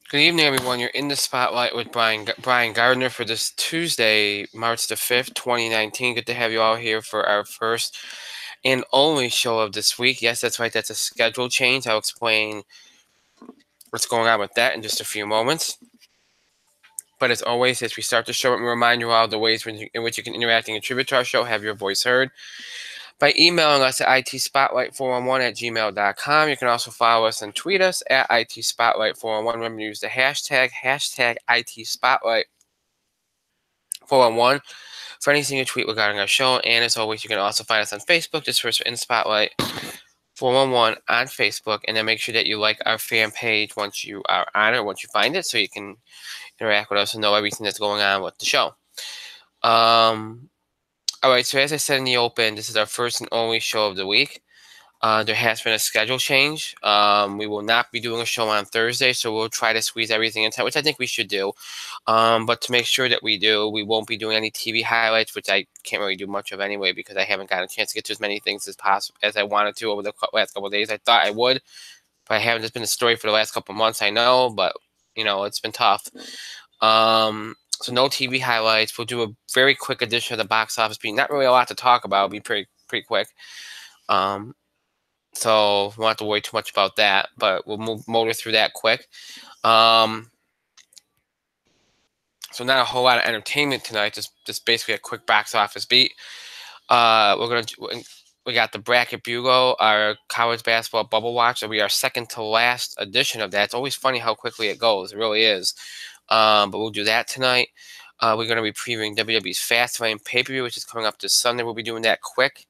Good evening, everyone. You're in the spotlight with Brian Gardner for this Tuesday, March the 5th, 2019. Good to have you all here for our first and only show of this week. Yes, that's right. That's a schedule change. I'll explain what's going on with that in just a few moments. But as always, as we start the show, let me remind you all of the ways in which you can interact and contribute to our show, have your voice heard. By emailing us at itspotlight411@gmail.com. You can also follow us and tweet us at itspotlight411. Remember to use the hashtag itspotlight411 for anything you tweet regarding our show. And as always, you can also find us on Facebook. Just search for In Spotlight 411 on Facebook, and then make sure that you like our fan page once you are on it, once you find it, so you can interact with us and know everything that's going on with the show. All right, so as I said in the open, this is our first and only show of the week. There has been a schedule change. We will not be doing a show on Thursday, so we'll try to squeeze everything into, which I think we should do. But to make sure that we do, we won't be doing any TV highlights, which I can't really do much of anyway because I haven't gotten a chance to get to as many things as possible as I wanted to over the last couple of days. I thought I would, but I haven't. It's been a story for the last couple of months, I know, but it's been tough. So no TV highlights. We'll do a very quick edition of the box office beat. Not really a lot to talk about. It'll be pretty quick. So we won't have to worry too much about that, but we'll motor through that quick. So not a whole lot of entertainment tonight. Just basically a quick box office beat. We got the Bracket Bugle, our college basketball bubble watch. It'll be our second to last edition of that. It's always funny how quickly it goes. It really is. But we'll do that tonight. We're going to be previewing WWE's Fastlane pay-per-view, which is coming up this Sunday. We'll be doing that quick.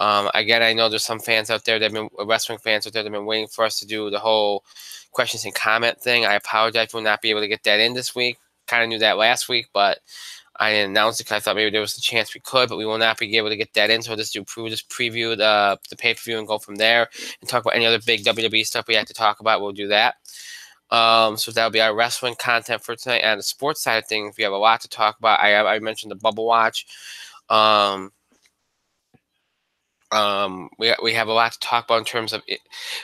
Again, I know there's some fans out there wrestling fans out there that have been waiting for us to do the whole questions and comment thing. I apologize for not being able to get that in this week. Kind of knew that last week, but I didn't announce it because I thought maybe there was a chance we could, but we will not be able to get that in. So we'll just preview the pay-per-view and go from there and talk about any other big WWE stuff we have to talk about. We'll do that. So that'll be our wrestling content for tonight. And the sports side of things, we have a lot to talk about. I mentioned the bubble watch. We have a lot to talk about in terms of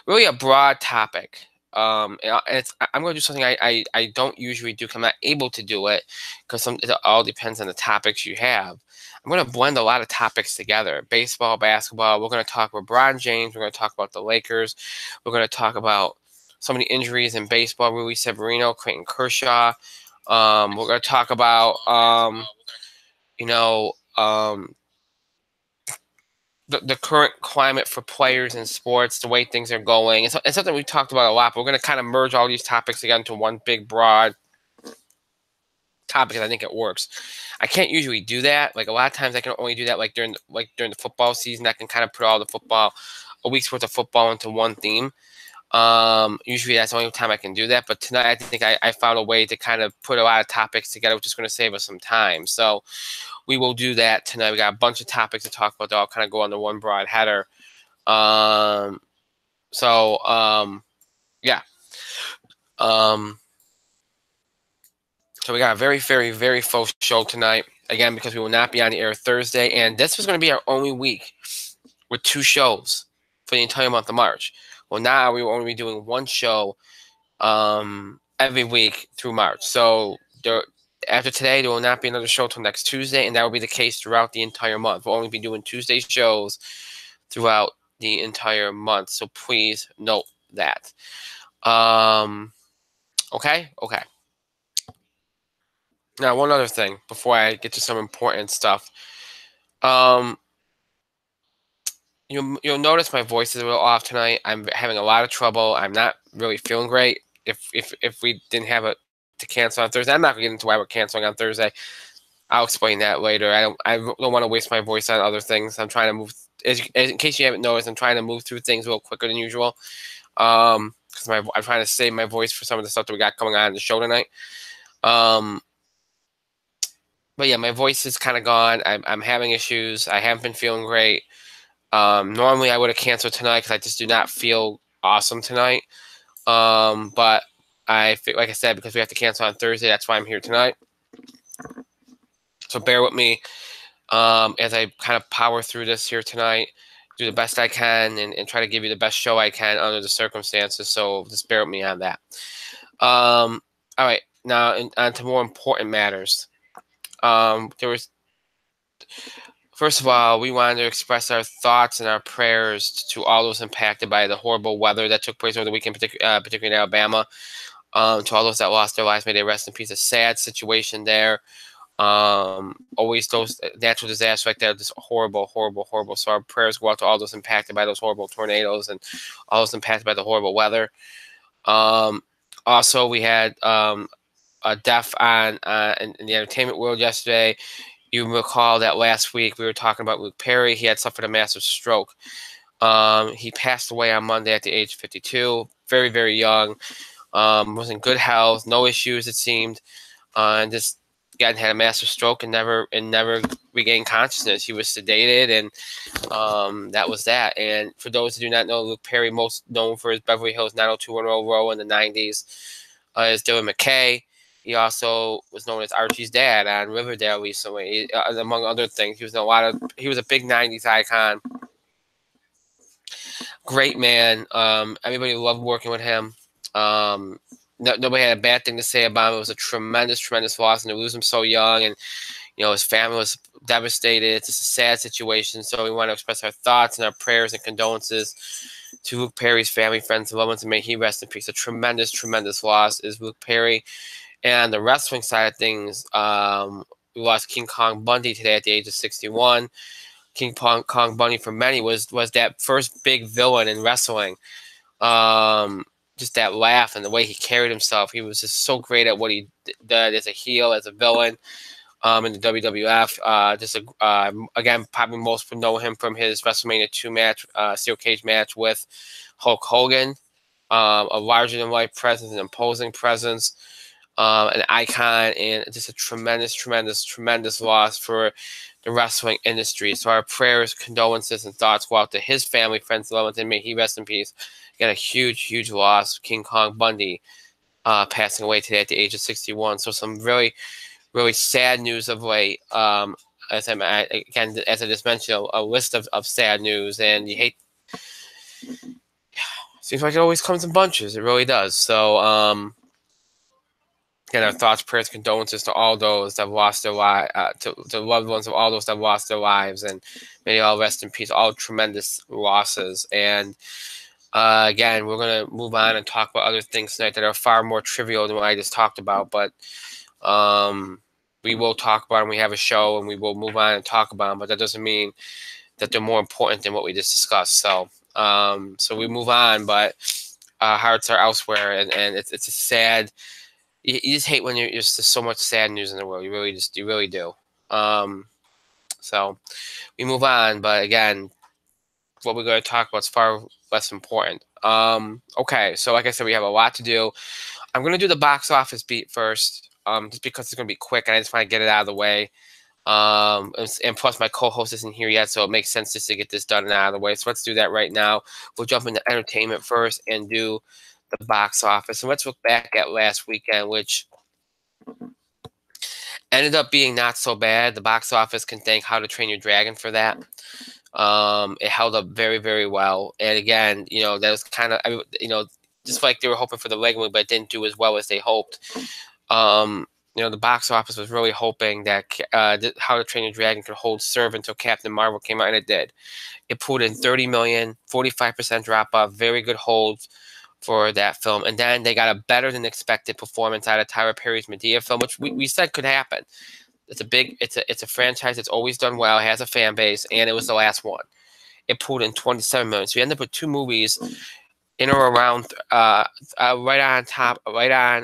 really a broad topic. I'm going to do something I don't usually do because I'm not able to do it because it all depends on the topics you have. I'm going to blend a lot of topics together. Baseball, basketball. We're going to talk LeBron James. We're going to talk about the Lakers. We're going to talk about so many injuries in baseball. Severino, Clayton Kershaw. We're going to talk about, the current climate for players in sports, the way things are going. It's something we've talked about a lot, but we're going to kind of merge all these topics together into one big, broad topic, and I think it works. I can't usually do that. Like, a lot of times I can only do that during the football season. I can kind of put all a week's worth of football into one theme. Usually that's the only time I can do that, but tonight I think I found a way to kind of put a lot of topics together, which is going to save us some time. So we will do that tonight. We got a bunch of topics to talk about that all kind of go under one broad header. Yeah. So we got a very, very, very full show tonight, again, because we will not be on the air Thursday, and this was going to be our only week with 2 shows for the entire month of March. Well, now we will only be doing 1 show every week through March. So after today, there will not be another show till next Tuesday, and that will be the case throughout the entire month. We'll only be doing Tuesday shows throughout the entire month. So please note that. Okay. Now, one other thing before I get to some important stuff. You'll notice my voice is a little off tonight. I'm having a lot of trouble. I'm not really feeling great. If we didn't have it to cancel on Thursday, I'm not going to get into why we're canceling on Thursday. I'll explain that later. I don't want to waste my voice on other things. I'm trying to move. In case you haven't noticed, I'm trying to move through things a little quicker than usual. Because I'm trying to save my voice for some of the stuff that we got coming on in the show tonight. But yeah, my voice is kind of gone. I'm having issues. I haven't been feeling great. Normally I would have canceled tonight because I just do not feel awesome tonight. But I feel, like I said, because we have to cancel on Thursday, that's why I'm here tonight. So bear with me as I kind of power through this here tonight, do the best I can, and try to give you the best show I can under the circumstances. So just bear with me on that. All right, now on to more important matters. There was First of all, we wanted to express our thoughts and our prayers to all those impacted by the horrible weather that took place over the weekend, particularly in Alabama. To all those that lost their lives, may they rest in peace. A sad situation there. Always those natural disasters like that are just horrible, horrible, horrible. So our prayers go out to all those impacted by those horrible tornadoes and all those impacted by the horrible weather. Also, we had a death in the entertainment world yesterday. You recall that last week we were talking about Luke Perry. He had suffered a massive stroke. He passed away on Monday at the age of 52. Very, very young. Was in good health, no issues it seemed, and just again had a massive stroke and never regained consciousness. He was sedated, and that was that. And for those who do not know, Luke Perry, most known for his Beverly Hills 90210 role in the 90s, is Dylan McKay. He also was known as Archie's dad on Riverdale recently, among other things. He was a big 90s icon. Great man. Everybody loved working with him. Nobody had a bad thing to say about him. It was a tremendous, tremendous loss, and to lose him so young, and his family was devastated. It's just a sad situation. So we want to express our thoughts and our prayers and condolences to Luke Perry's family, friends, and loved ones, and may he rest in peace. A tremendous, tremendous loss is Luke Perry. And on the wrestling side of things, we lost King Kong Bundy today at the age of 61. King Kong Bundy for many was that first big villain in wrestling. Just that laugh and the way he carried himself. He was just so great at what he did as a heel, as a villain in the WWF. Again, probably most know him from his WrestleMania 2 match, steel cage match with Hulk Hogan. A larger-than-life presence, an imposing presence. An icon, and just a tremendous, tremendous, tremendous loss for the wrestling industry. So our prayers, condolences, and thoughts go out to his family, friends, and loved ones, and may he rest in peace. Again, a huge, huge loss. King Kong Bundy passing away today at the age of 61. So some really, really sad news of late. As I just mentioned, a list of sad news, and you hate. Seems like it always comes in bunches. It really does. So. And our thoughts, prayers, condolences to all those that have lost their lives, to the loved ones of all those that have lost their lives, and may they all rest in peace. All tremendous losses. And again, we're going to move on and talk about other things tonight that are far more trivial than what I just talked about. But we will talk about them. We have a show, and we will move on and talk about them. But that doesn't mean that they're more important than what we just discussed. So we move on, but our hearts are elsewhere, and it's a sad. You just hate when there's just so much sad news in the world. You really do. So we move on, but again, what we're going to talk about is far less important. Okay, so like I said, we have a lot to do. I'm going to do the box office beat first, just because it's going to be quick, and I just want to get it out of the way. And plus, my co-host isn't here yet, so it makes sense just to get this done and out of the way. So let's do that right now. We'll jump into entertainment first and do the box office. And let's look back at last weekend, which ended up being not so bad. The box office can thank How to Train Your Dragon for that. It held up very, very well. And again, that was kind of, just like they were hoping for the leg move, but it didn't do as well as they hoped. The box office was really hoping that How to Train Your Dragon could hold serve until Captain Marvel came out, and it did. It pulled in $30 million, 45% drop off, very good hold for that film. And then they got a better than expected performance out of Tyler Perry's Medea film, which we said could happen. It's a franchise that's always done well, has a fan base, and it was the last one. It pulled in $27 million. So you end up with two movies in or around right on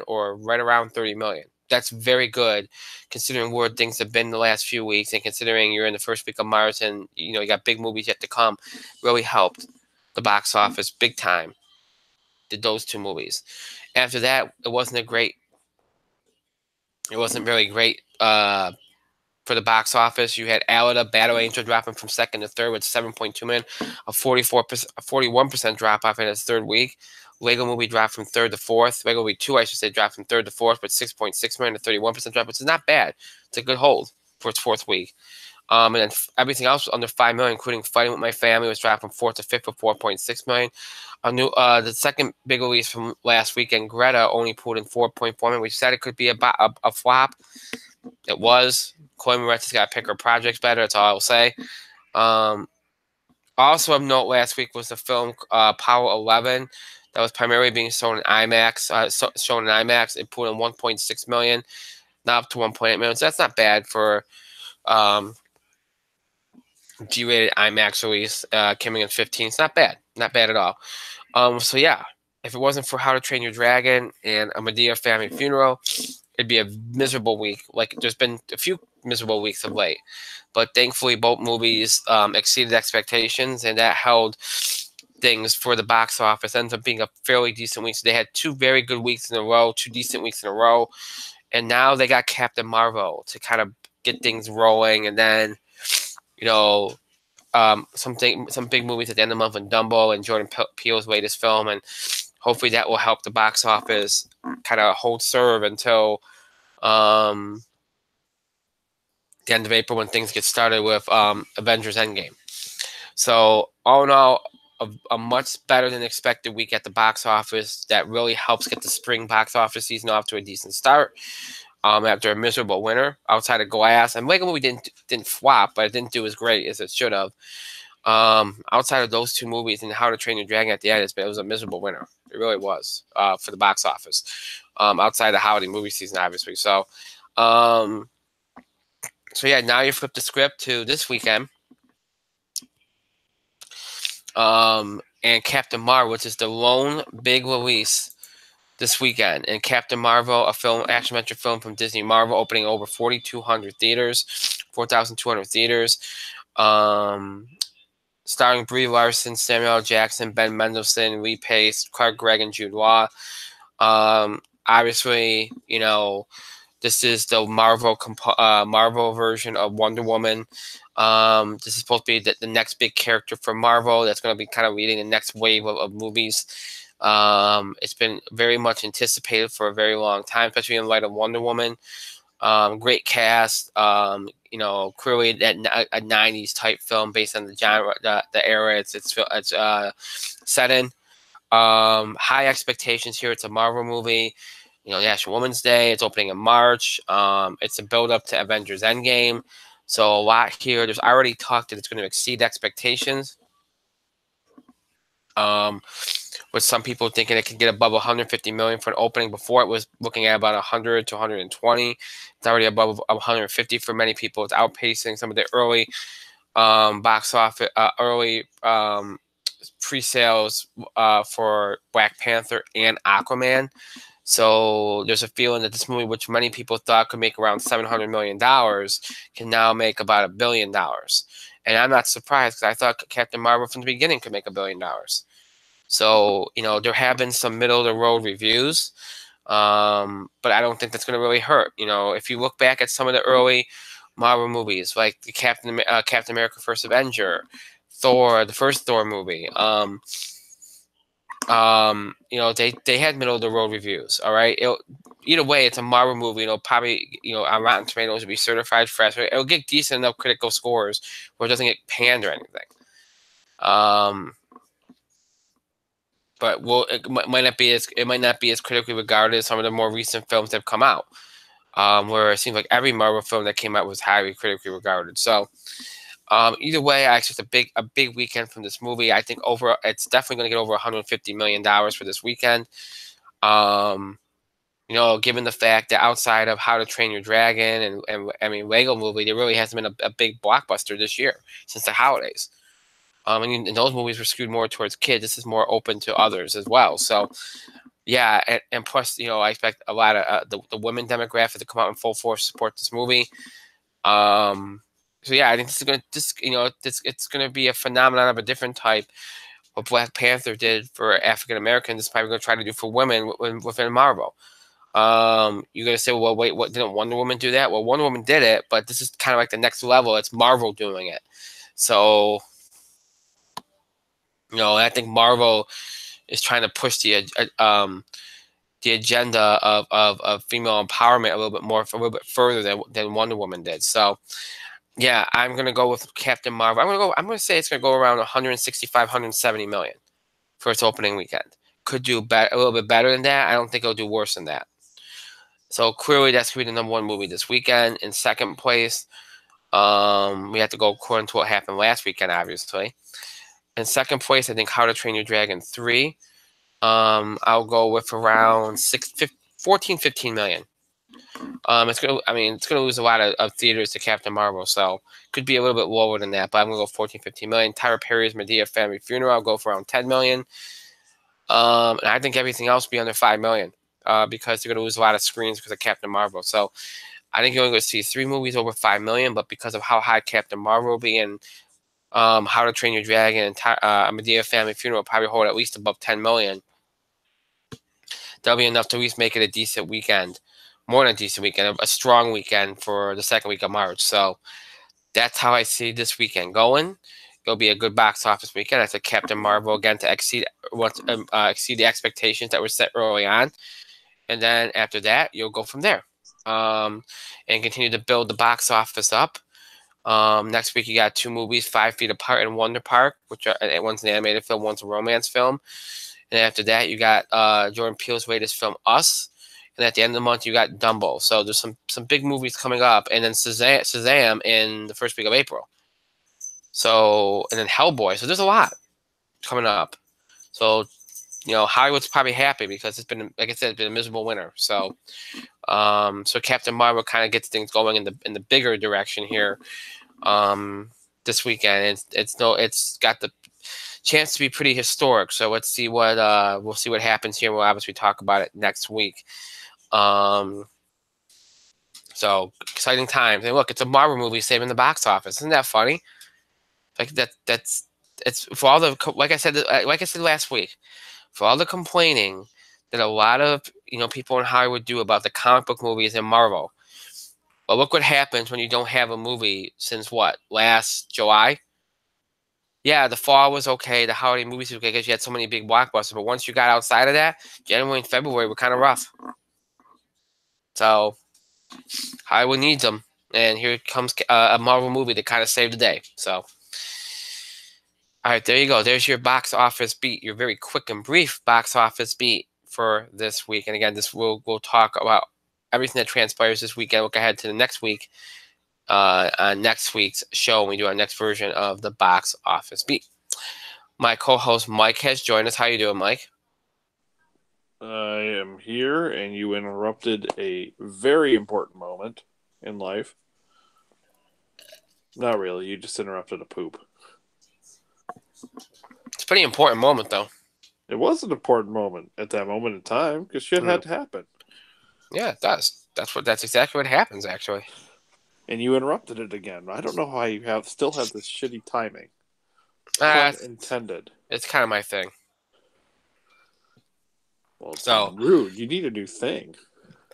or right around $30 million. That's very good considering where things have been the last few weeks, and considering you're in the first week of March and you got big movies yet to come. Really helped the box office big time. Did those two movies. After that, it wasn't really great for the box office. You had Alita Battle Angel dropping from second to third with 7.2 million, a 41% drop off in its third week. Lego Movie dropped from third to fourth. Lego Movie 2, I should say, dropped from third to fourth, but 6.6 million, a 31% drop, which is not bad. It's a good hold for its fourth week. And then everything else was under 5 million, including Fighting with My Family, was dropped from fourth to fifth for 4.6 million. The second big release from last weekend, Greta, only pulled in 4.4 million. We said it could be a flop. It was. Chloe Moretz got to pick her projects better. That's all I will say. Also of note last week was the film Power 11 that was primarily being shown in IMAX. Shown in IMAX, it pulled in 1.6 million, now up to 1.8 million. So that's not bad for G-rated IMAX release. Coming in 15. It's not bad. Not bad at all. So yeah, if it wasn't for How to Train Your Dragon and A Medea Family Funeral, it'd be a miserable week. Like, there's been a few miserable weeks of late, but thankfully both movies exceeded expectations, and that held things for the box office. Ends up being a fairly decent week. So they had two very good weeks in a row, two decent weeks in a row, and now they got Captain Marvel to kind of get things rolling, and then some big movies at the end of the month in Dumbo and Jordan Peele's latest film, and hopefully that will help the box office kind of hold serve until the end of April, when things get started with Avengers Endgame. So all in all, a much better than expected week at the box office that really helps get the spring box office season off to a decent start. After a miserable winter outside of Glass, and Lego Movie didn't flop, but it didn't do as great as it should have. Outside of those two movies and How to Train Your Dragon at the end, it was a miserable winter. It really was for the box office. Outside the holiday movie season, obviously. So yeah, now you flip the script to this weekend. And Captain Marvel, which is the lone big release this weekend. And Captain Marvel, a action-adventure film from Disney Marvel, opening over 4,200 theaters, 4,200 theaters. Starring Brie Larson, Samuel L. Jackson, Ben Mendelsohn, Lee Pace, Clark Gregg, and Jude Law. Obviously, this is the Marvel version of Wonder Woman. This is supposed to be the next big character for Marvel that's going to be kind of leading the next wave of movies. It's been very much anticipated for a very long time, especially in light of Wonder Woman. Great cast. Clearly a 90s type film based on the genre, the era it's set in. High expectations here. It's a Marvel movie. National Women's Day. It's opening in March. It's a build up to Avengers Endgame. So a lot here. There's already talk that it's going to exceed expectations. With some people thinking it could get above 150 million for an opening. Before, it was looking at about 100 to 120. It's already above 150 for many people. It's outpacing some of the early box office, pre-sales for Black Panther and Aquaman. So there's a feeling that this movie, which many people thought could make around $700 million, can now make about $1 billion. And I'm not surprised, because I thought Captain Marvel from the beginning could make $1 billion. So, there have been some middle-of-the-road reviews, but I don't think that's going to really hurt. If you look back at some of the early Marvel movies, like the Captain America First Avenger, Thor, the first Thor movie, they had middle-of-the-road reviews, all right? Either way, it's a Marvel movie. Probably, on Rotten Tomatoes, will be certified fresh. It'll get decent enough critical scores where it doesn't get panned or anything. But it might not be as critically regarded as some of the more recent films that have come out, where it seems like every Marvel film that came out was highly critically regarded. So either way, I expect a big weekend from this movie. I think it's definitely going to get over $150 million for this weekend. Given the fact that outside of How to Train Your Dragon and Lego Movie, there really hasn't been a big blockbuster this year since the holidays. And those movies were skewed more towards kids. This is more open to others as well. So, yeah, and plus, I expect a lot of the women demographic to come out in full force to support this movie. So yeah, I think it's gonna be a phenomenon of a different type. What Black Panther did for African Americans is probably gonna try to do for women within Marvel. You're gonna say, well, wait, what, didn't Wonder Woman do that? Well, Wonder Woman did it, but this is kind of like the next level. It's Marvel doing it. So, I think Marvel is trying to push the agenda of female empowerment a little bit further than Wonder Woman did. So Yeah, I'm gonna go with Captain Marvel. I'm gonna say it's gonna go around 165, 170 million for its opening weekend. Could do a little bit better than that. I don't think it'll do worse than that. So clearly, that's gonna be the #1 movie this weekend. In second place, we have to go according to what happened last weekend, obviously. In second place, I think How to Train Your Dragon 3. I'll go with around 14, 15 million. It's gonna lose a lot of theaters to Captain Marvel, so could be a little bit lower than that. But I'm gonna go 14, 15 million. Tyler Perry's Medea Family Funeral, I'll go for around 10 million. And I think everything else will be under 5 million, because they're gonna lose a lot of screens because of Captain Marvel. So I think you're only gonna see 3 movies over 5 million, but because of how high Captain Marvel will be and How to Train Your Dragon and Medea Family Funeral will probably hold at least above 10 million. That'll be enough to at least make it a decent weekend. More than a decent weekend, a strong weekend for the second week of March. So that's how I see this weekend going. It'll be a good box office weekend. I said Captain Marvel again to exceed the expectations that were set early on, and then after that you'll go from there, and continue to build the box office up. Next week you got 2 movies, 5 Feet Apart and Wonder Park, which are one's an animated film, one's a romance film. And after that, you got Jordan Peele's latest film, Us. And at the end of the month, you got Dumbo. So there's some big movies coming up. And then Shazam in the first week of April. So, and then Hellboy. So there's a lot coming up. So, Hollywood's probably happy because it's been, like I said, it's been a miserable winter. So, so Captain Marvel kind of gets things going in the bigger direction here, this weekend. It's got the chance to be pretty historic. So let's see what we'll see what happens here. We'll obviously talk about it next week. So exciting times. And look, it's a Marvel movie saving the box office. Isn't that funny? Like it's for all the, like I said last week, for all the complaining that a lot of people in Hollywood do about the comic book movies and Marvel. But look what happens when you don't have a movie since what, last July? Yeah, the fall was okay. The holiday movies were okay because you had so many big blockbusters. But once you got outside of that, January and February were kind of rough. So Hollywood needs them, and here comes a Marvel movie to kind of save the day. So, all right, there you go. There's your box office beat. Your very quick and brief box office beat for this week. And again, we'll talk about everything that transpires this weekend. Look ahead to the next week. On next week's show when we do our next version of the box office beat. My co-host Mike has joined us. How you doing, Mike? I am here, and you interrupted a very important moment in life. Not really. You just interrupted a poop. It's a pretty important moment, though. It was an important moment at that moment in time because shit had to happen. Yeah, it does. That's exactly what happens, actually. And you interrupted it again. I don't know how you still have this shitty timing. Pun intended. It's kind of my thing. Well, it's rude. You need a new thing.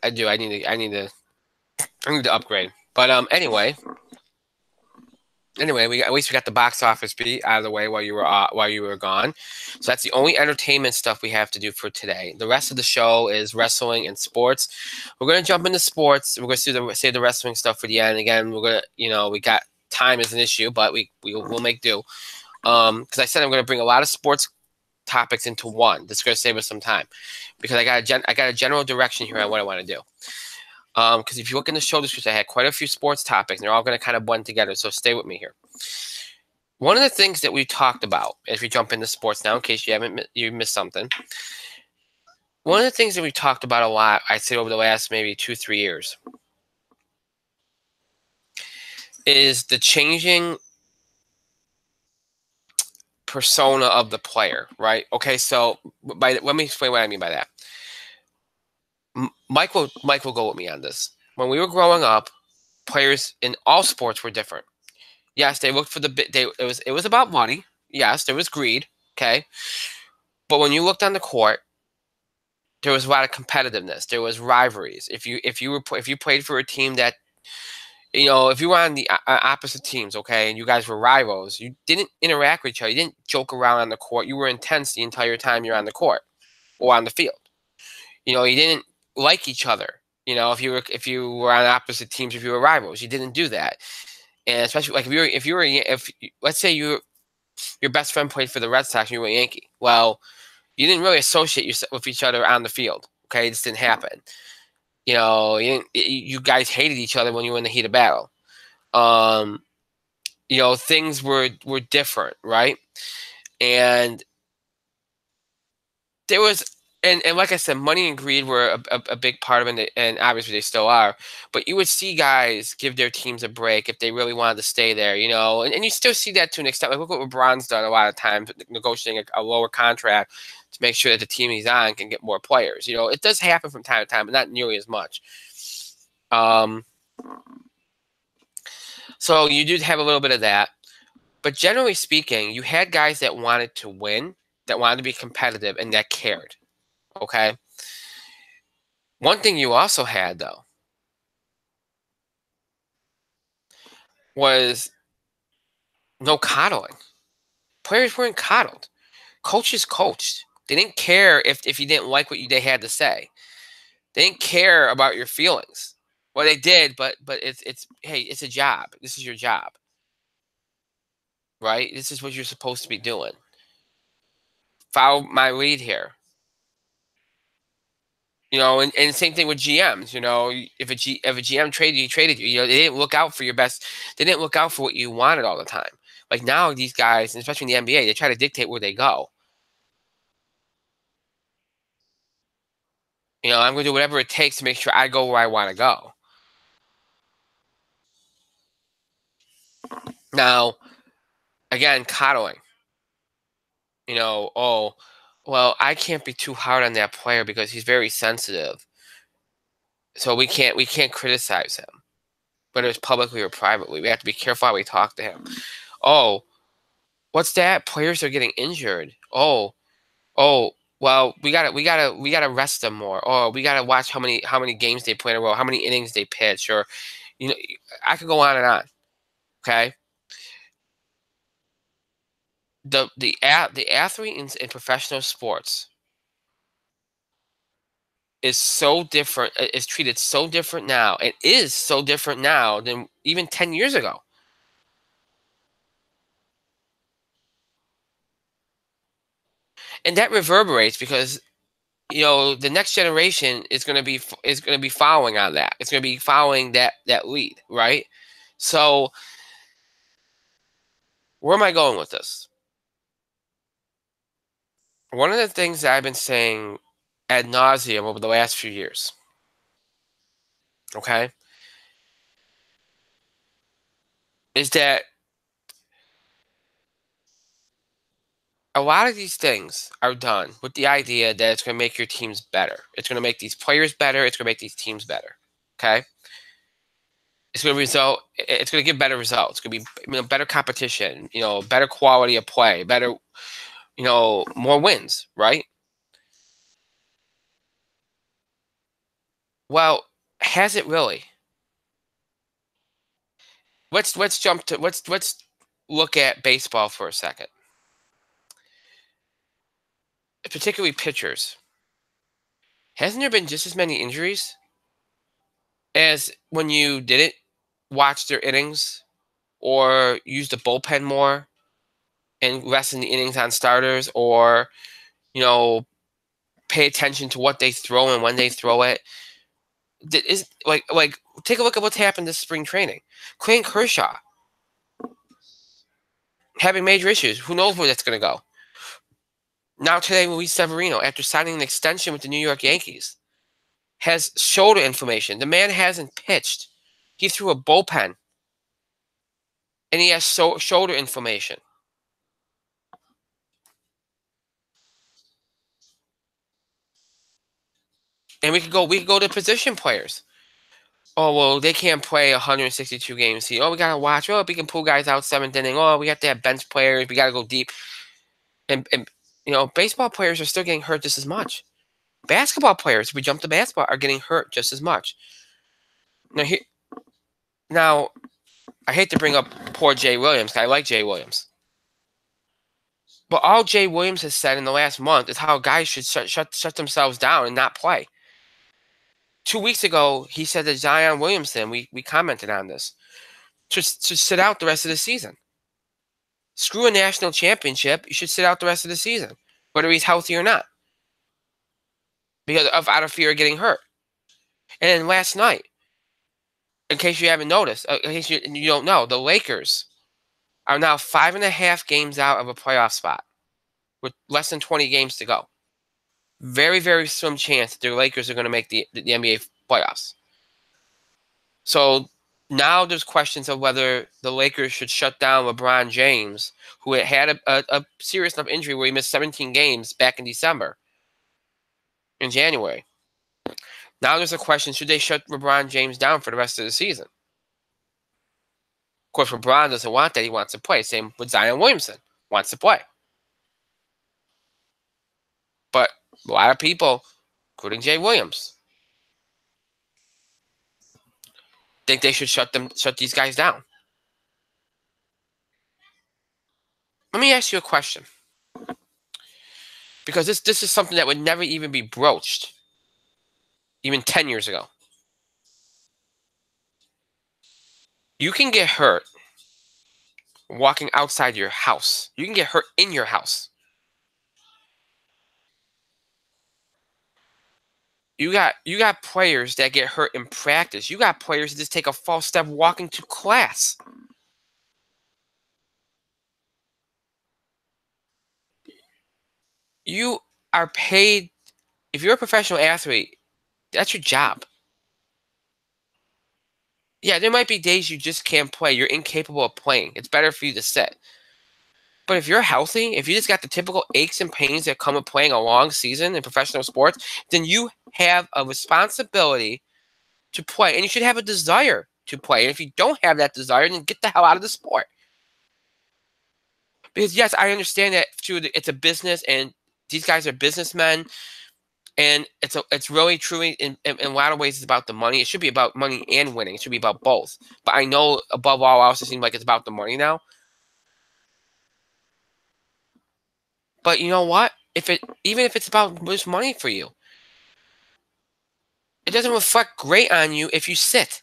I do. I need to upgrade. But anyway, at least we got the box office beat out of the way while you were gone. So that's the only entertainment stuff we have to do for today. The rest of the show is wrestling and sports. We're gonna jump into sports. We're gonna save the wrestling stuff for the end. Again, we're gonna we got time as an issue, but we'll make do. Because I said I'm gonna bring a lot of sports topics into one. That's gonna save us some time because I got a general direction here on what I want to do. Because if you look in the show description, I had quite a few sports topics, and they're all going to kind of blend together, so stay with me here. One of the things that we talked about, if we jump into sports now, in case you missed something, one of the things that we talked about a lot, I'd say over the last maybe 2-3 years, is the changing persona of the player, right? Okay, so let me explain what I mean by that. Mike will go with me on this. When we were growing up, players in all sports were different. Yes, they looked for it was about money. Yes, there was greed. Okay, but when you looked on the court, there was a lot of competitiveness. There was rivalries. If you played for a team that, if you were on the opposite teams, okay, and you guys were rivals, you didn't interact with each other. You didn't joke around on the court. You were intense the entire time you're on the court or on the field. You didn't like each other. If you were on opposite teams, if you were rivals, you didn't do that. And especially like if let's say your best friend played for the Red Sox and you were a Yankee. Well, you didn't really associate yourself with each other on the field. Okay, this didn't happen. You guys hated each other when you were in the heat of battle. Um, things were different, right? And there was, and like I said, money and greed were a big part of it, and obviously they still are. But you would see guys give their teams a break if they really wanted to stay there, and you still see that to an extent. Like look what LeBron's done a lot of times, negotiating a lower contract to make sure that the team he's on can get more players. It does happen from time to time, but not nearly as much. So you do have a little bit of that. But generally speaking, you had guys that wanted to win, that wanted to be competitive, and that cared. Okay? One thing you also had, though, was no coddling. Players weren't coddled. Coaches coached. They didn't care if you didn't like what they had to say. They didn't care about your feelings. Well, they did, but it's hey, it's a job. This is your job, right? This is what you're supposed to be doing. Follow my lead here. And same thing with GMs. If a GM traded you, traded you. They didn't look out for your best. They didn't look out for what you wanted all the time. Like now, these guys, and especially in the NBA, they try to dictate where they go. I'm going to do whatever it takes to make sure I go where I want to go. Now, again, coddling. Oh, well, I can't be too hard on that player because he's very sensitive. So we can't criticize him, whether it's publicly or privately. We have to be careful how we talk to him. Oh, what's that? Players are getting injured. Oh, well, we gotta rest them more. Or we gotta watch how many games they play in a row, how many innings they pitch, or you know, I could go on and on. Okay, the athlete in professional sports is so different. Is treated so different now. It is so different now than even 10 years ago. And that reverberates because the next generation is going to be following on that. It's going to be following that lead, right? So where am I going with this? One of the things that I've been saying ad nauseum over the last few years, okay, is that a lot of these things are done with the idea that it's going to make your teams better. It's going to make these players better. It's going to make these teams better. Okay. It's going to result. It's going to give better results. It's going to be better competition. Better quality of play. Better. More wins. Right. Well, has it really? Let's jump to let's look at baseball for a second, particularly pitchers. Hasn't there been just as many injuries as when you didn't watch their innings or use the bullpen more and lessen the innings on starters, or pay attention to what they throw and when they throw it? Is like take a look at what's happened this spring training. Clayton Kershaw having major issues. Who knows where that's going to go? Now today, Luis Severino, after signing an extension with the New York Yankees, has shoulder inflammation. The man hasn't pitched. He threw a bullpen, and he has shoulder inflammation. And we could go to position players. Oh, well, they can't play 162 games. Oh, we gotta watch. Oh, we can pull guys out seventh inning. Oh, we have to have bench players. We gotta go deep. And baseball players are still getting hurt just as much. Basketball players, if we jump to basketball, are getting hurt just as much. Now, I hate to bring up poor Jay Williams. I like Jay Williams. But all Jay Williams has said in the last month is how guys should shut themselves down and not play. 2 weeks ago, he said that Zion Williamson, we commented on this. should sit out the rest of the season. Screw a national championship. You should sit out the rest of the season, whether he's healthy or not, because out of fear of getting hurt. And then last night, in case you haven't noticed, in case you don't know, the Lakers are now 5.5 games out of a playoff spot with less than 20 games to go. Very, very slim chance that the Lakers are going to make the NBA playoffs. So now there's questions of whether the Lakers should shut down LeBron James, who had a serious enough injury where he missed 17 games back in December, in January. Now there's a question, should they shut LeBron James down for the rest of the season? Of course, LeBron doesn't want that. He wants to play. Same with Zion Williamson. Wants to play. But a lot of people, including Jay Williams, think they should shut these guys down. Let me ask you a question. Because this is something that would never even be broached, even 10 years ago. You can get hurt walking outside your house. You can get hurt in your house. You got players that get hurt in practice. You got players that just take a false step walking to class. You are paid. If you're a professional athlete, that's your job. Yeah, there might be days you just can't play. You're incapable of playing. It's better for you to sit. But if you're healthy, if you just got the typical aches and pains that come with playing a long season in professional sports, then you have a responsibility to play. And you should have a desire to play. And if you don't have that desire, then get the hell out of the sport. Because, yes, I understand that it's a business and these guys are businessmen. And it's really, truly, in a lot of ways, it's about the money. It should be about money and winning. It should be about both. But I know, above all else, it seems like it's about the money now. But you know what? Even if it's about just money for you, it doesn't reflect great on you if you sit.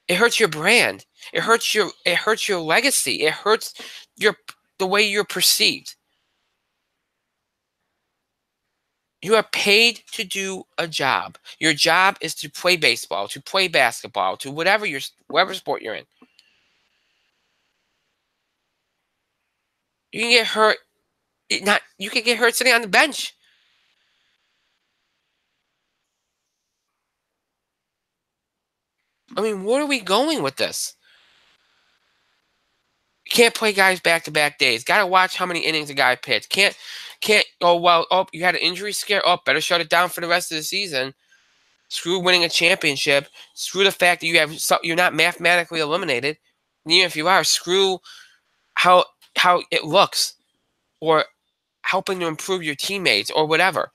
It hurts your brand. It hurts your legacy. It hurts the way you're perceived. You are paid to do a job. Your job is to play baseball, to play basketball, to whatever sport you're in. You can get hurt. You can get hurt sitting on the bench. I mean, where are we going with this? You can't play guys back-to-back days. Got to watch how many innings a guy pitched. Can't. Oh well. Oh, you had an injury scare. Oh, better shut it down for the rest of the season. Screw winning a championship. Screw the fact that you're not mathematically eliminated. And even if you are, screw how it looks, or helping to improve your teammates, or whatever.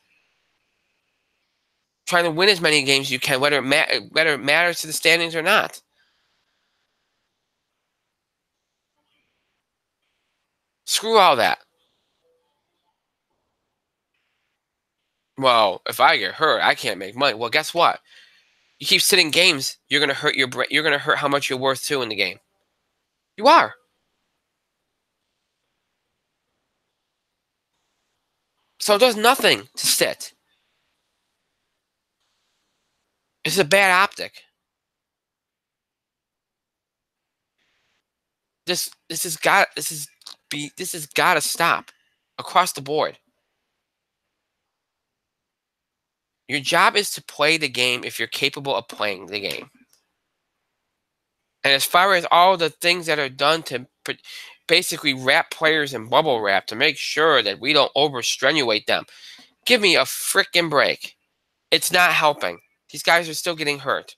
Trying to win as many games as you can, whether it matters to the standings or not. Screw all that. Well, if I get hurt, I can't make money. Well, guess what? You keep sitting games, you're gonna hurt you're gonna hurt how much you're worth too in the game. You are. So it does nothing to sit. It's a bad optic. This has got to stop across the board. Your job is to play the game if you're capable of playing the game. And as far as all the things that are done to basically wrap players in bubble wrap to make sure that we don't overstrenuate them, give me a frickin' break. It's not helping. These guys are still getting hurt.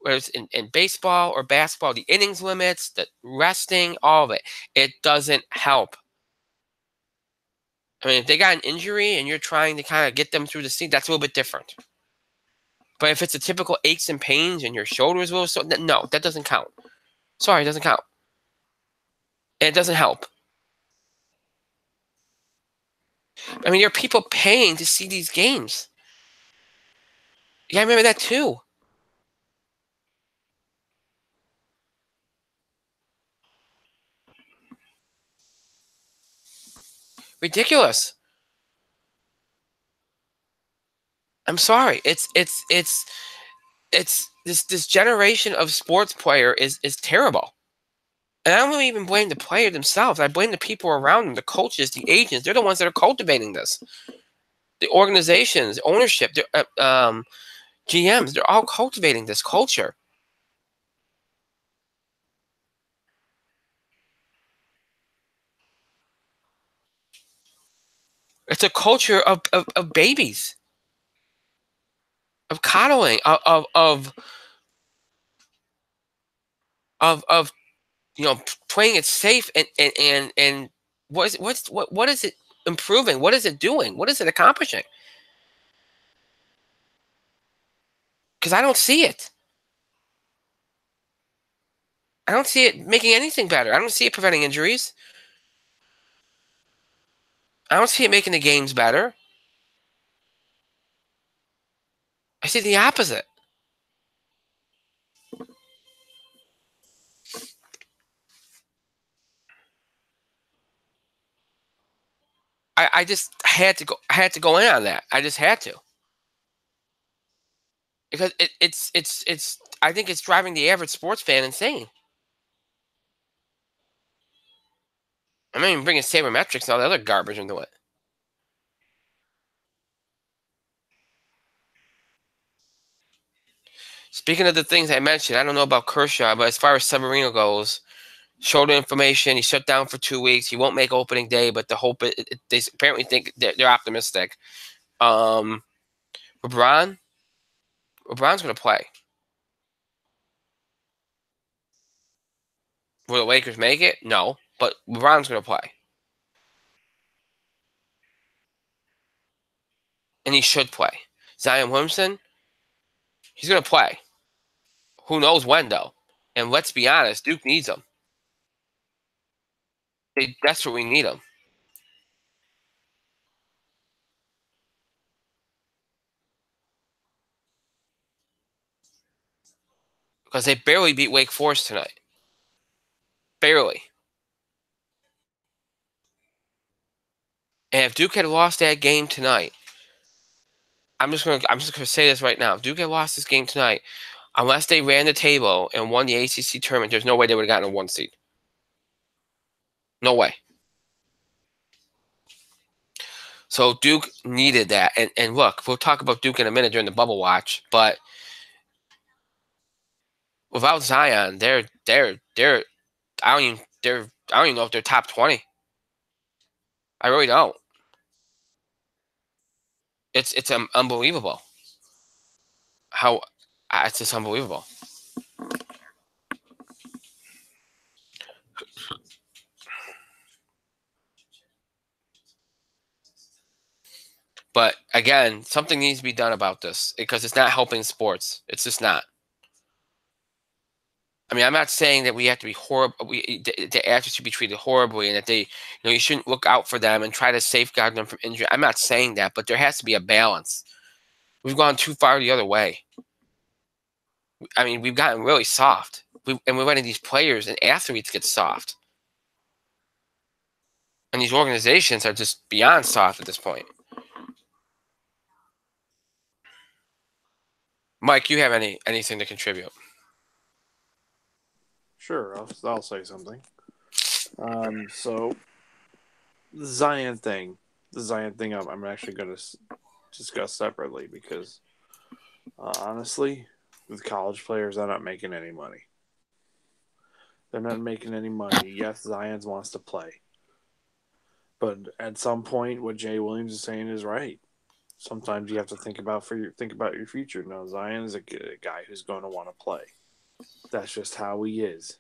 Whether it's in baseball or basketball, the innings limits, the resting, all of it, it doesn't help. I mean, if they got an injury and you're trying to kind of get them through the season, that's a little bit different. But if it's a typical aches and pains and your shoulders will, no, that doesn't count. Sorry, it doesn't count. And it doesn't help. I mean, there are people paying to see these games. You gotta remember that too. Ridiculous. I'm sorry. It's this generation of sports player is terrible. And I don't even blame the player themselves. I blame the people around them, the coaches, the agents. They're the ones that are cultivating this. The organizations, ownership, GMs, they're all cultivating this culture. It's a culture of babies, of coddling, of playing it safe and what is it improving? What is it doing? What is it accomplishing? Because I don't see it. I don't see it making anything better. I don't see it preventing injuries. I don't see it making the games better. I see the opposite. I just had to go. I had to go in on that. I just had to because it's. I think it's driving the average sports fan insane. I'm not even bringing sabermetrics and all the other garbage into it. Speaking of the things I mentioned, I don't know about Kershaw, but as far as Severino goes, shoulder inflammation. He shut down for 2 weeks. He won't make opening day, but the hope they apparently think they're optimistic. Um, LeBron, LeBron's going to play. Will the Lakers make it? No, but LeBron's going to play, and he should play. Zion Williamson, he's going to play. Who knows when though? And let's be honest, Duke needs him. They desperately need him because they barely beat Wake Forest tonight. Barely. And if Duke had lost that game tonight, I'm just gonna say this right now. If Duke had lost this game tonight, unless they ran the table and won the ACC tournament, there's no way they would have gotten a 1 seed. No way. So Duke needed that. And look, we'll talk about Duke in a minute during the bubble watch, but without Zion, I don't even know if they're top 20. I really don't. It's unbelievable how it's just unbelievable. But again, something needs to be done about this because it's not helping sports. It's just not. I mean, I'm not saying that we have to be horrible. The athletes should be treated horribly, and that you shouldn't look out for them and try to safeguard them from injury. I'm not saying that, but there has to be a balance. We've gone too far the other way. I mean, we've gotten really soft, and we're letting these players and athletes get soft, and these organizations are just beyond soft at this point. Mike, you have anything to contribute? Sure, I'll say something. So the Zion thing, I'm actually going to discuss separately because honestly, with college players, they're not making any money. They're not making any money. Yes, Zion wants to play, but at some point, what Jay Williams is saying is right. Sometimes you have to think about your future. Now, Zion is a guy who's going to want to play. That's just how he is.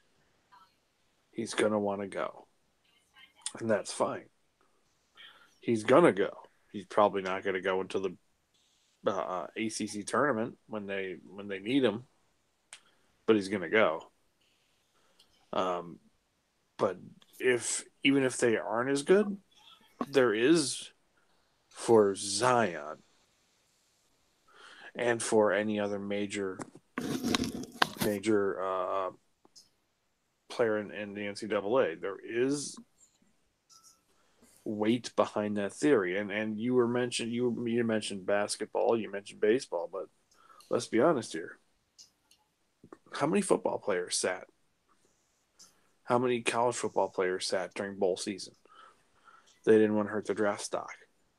He's going to want to go, and that's fine. He's going to go. He's probably not going to go until the ACC tournament when they need him, but he's going to go. But even if they aren't as good, there is for Zion and for any other major player in the NCAA, there is weight behind that theory. And you mentioned basketball, you mentioned baseball, but let's be honest here. How many football players sat? How many college football players sat during bowl season? They didn't want to hurt the draft stock.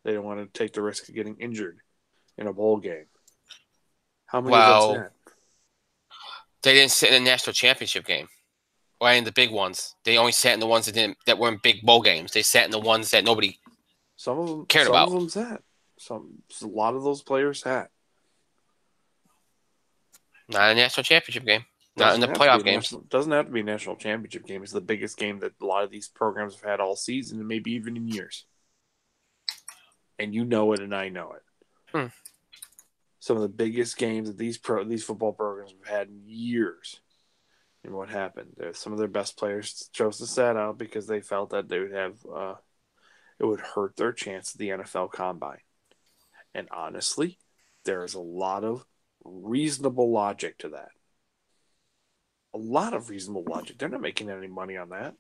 They didn't want to take the risk of getting injured in a bowl game. How many of them Well, sat? they didn't sit in the national championship game or in the big ones. They only sat in the ones that weren't big bowl games. They sat in the ones that nobody cared Some of about. them sat. A lot of those players sat. Not in the national championship game. Not in the playoff games. Doesn't have to be a national championship game. It's the biggest game that a lot of these programs have had all season and maybe even in years. And you know it, and I know it. Hmm. Some of the biggest games that these football programs have had in years. And what happened? Some of their best players chose to sit out because they felt that they would have it would hurt their chance at the NFL Combine. And honestly, there is a lot of reasonable logic to that. A lot of reasonable logic. They're not making any money on that.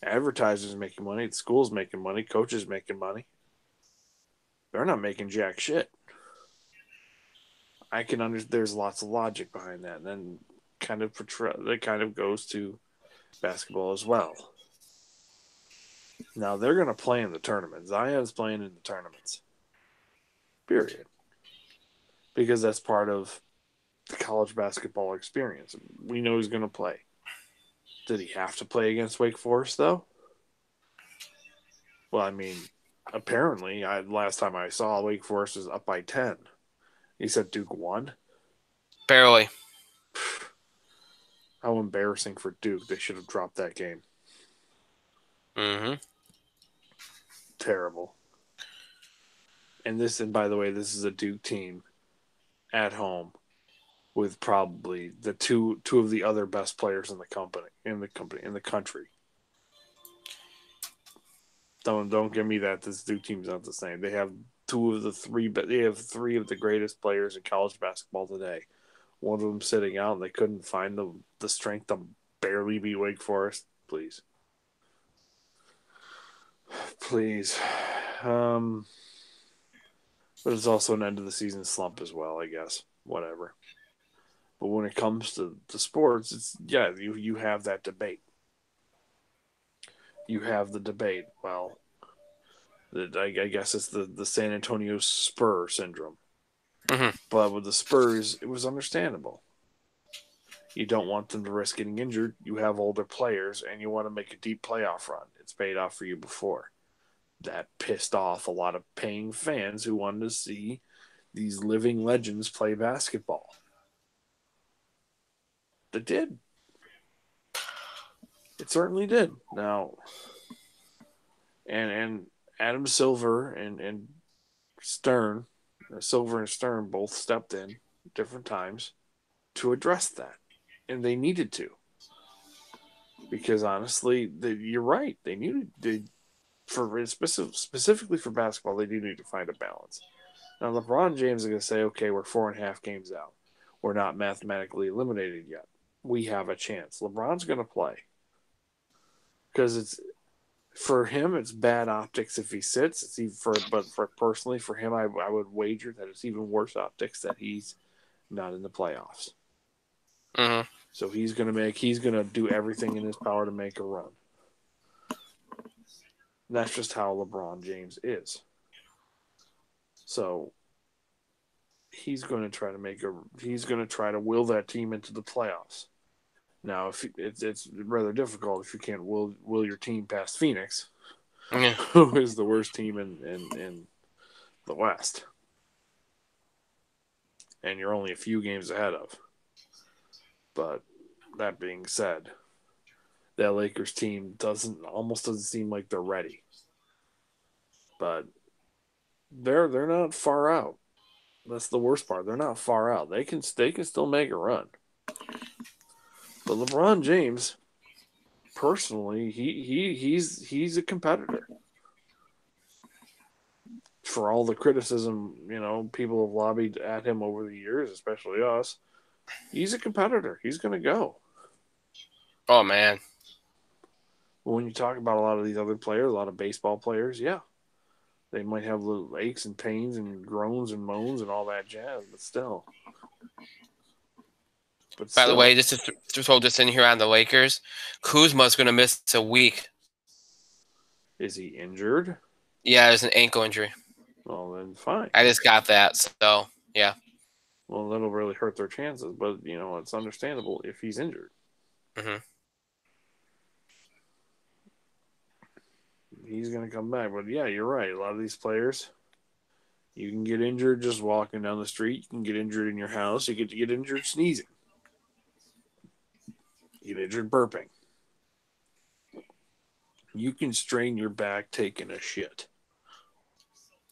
Advertisers making money, the school's making money, coaches making money. They're not making jack shit. I can understand. There's lots of logic behind that, and then that kind of goes to basketball as well. Now they're going to play in the tournament. Zion's playing in the tournaments. Period. Because that's part of the college basketball experience. We know he's going to play. Did he have to play against Wake Forest though? Well, I mean, apparently, last time I saw Wake Forest was up by 10. He said Duke won. Barely. How embarrassing for Duke. They should have dropped that game. Mm-hmm. Terrible. And by the way, this is a Duke team at home with probably the two of the other best players in the country. Don't give me that this Duke team's not the same. They have they have three of the greatest players in college basketball today. One of them sitting out, and they couldn't find the strength to barely beat Wake Forest. Please. Please. But it's also an end of the season slump as well, I guess. Whatever. But when it comes to the sports, you have that debate. You have the debate. Well, I guess it's the San Antonio Spur syndrome. Mm-hmm. But with the Spurs, it was understandable. You don't want them to risk getting injured. You have older players, and you want to make a deep playoff run. It's paid off for you before. That pissed off a lot of paying fans who wanted to see these living legends play basketball. It did. It certainly did. Now, and Adam Silver and Stern, Silver and Stern both stepped in different times to address that, and they needed to, because honestly, you're right. Specifically for basketball, they do need to find a balance. Now, LeBron James is going to say, "Okay, we're 4.5 games out. We're not mathematically eliminated yet. We have a chance." LeBron's going to play because for him, it's bad optics if he sits. Personally for him, I would wager that it's even worse optics that he's not in the playoffs. Mm-hmm. So he's gonna do everything in his power to make a run. And that's just how LeBron James is. So he's going to try to will that team into the playoffs. Now, if it's rather difficult if you can't will your team past Phoenix, Yeah. who is the worst team in the West, and you're only a few games ahead of. But that being said, that Lakers team almost doesn't seem like they're ready. But they're not far out. That's the worst part. They're not far out. They can still make a run. But LeBron James, personally, he's a competitor. For all the criticism, people have lobbied at him over the years, especially us. He's a competitor. He's going to go. Oh man. But when you talk about a lot of these other players, a lot of baseball players, yeah, they might have little aches and pains and groans and moans and all that jazz, but still. But By the still, way, just to throw this in here on the Lakers, Kuzma's going to miss a week. is he injured? Yeah, there's an ankle injury. Well, then fine. I just got that, so yeah. Well, that'll really hurt their chances, but it's understandable if he's injured. Hmm. He's going to come back. But yeah, you're right. A lot of these players, you can get injured just walking down the street. You can get injured in your house. You get injured sneezing. You get injured burping. You can strain your back taking a shit.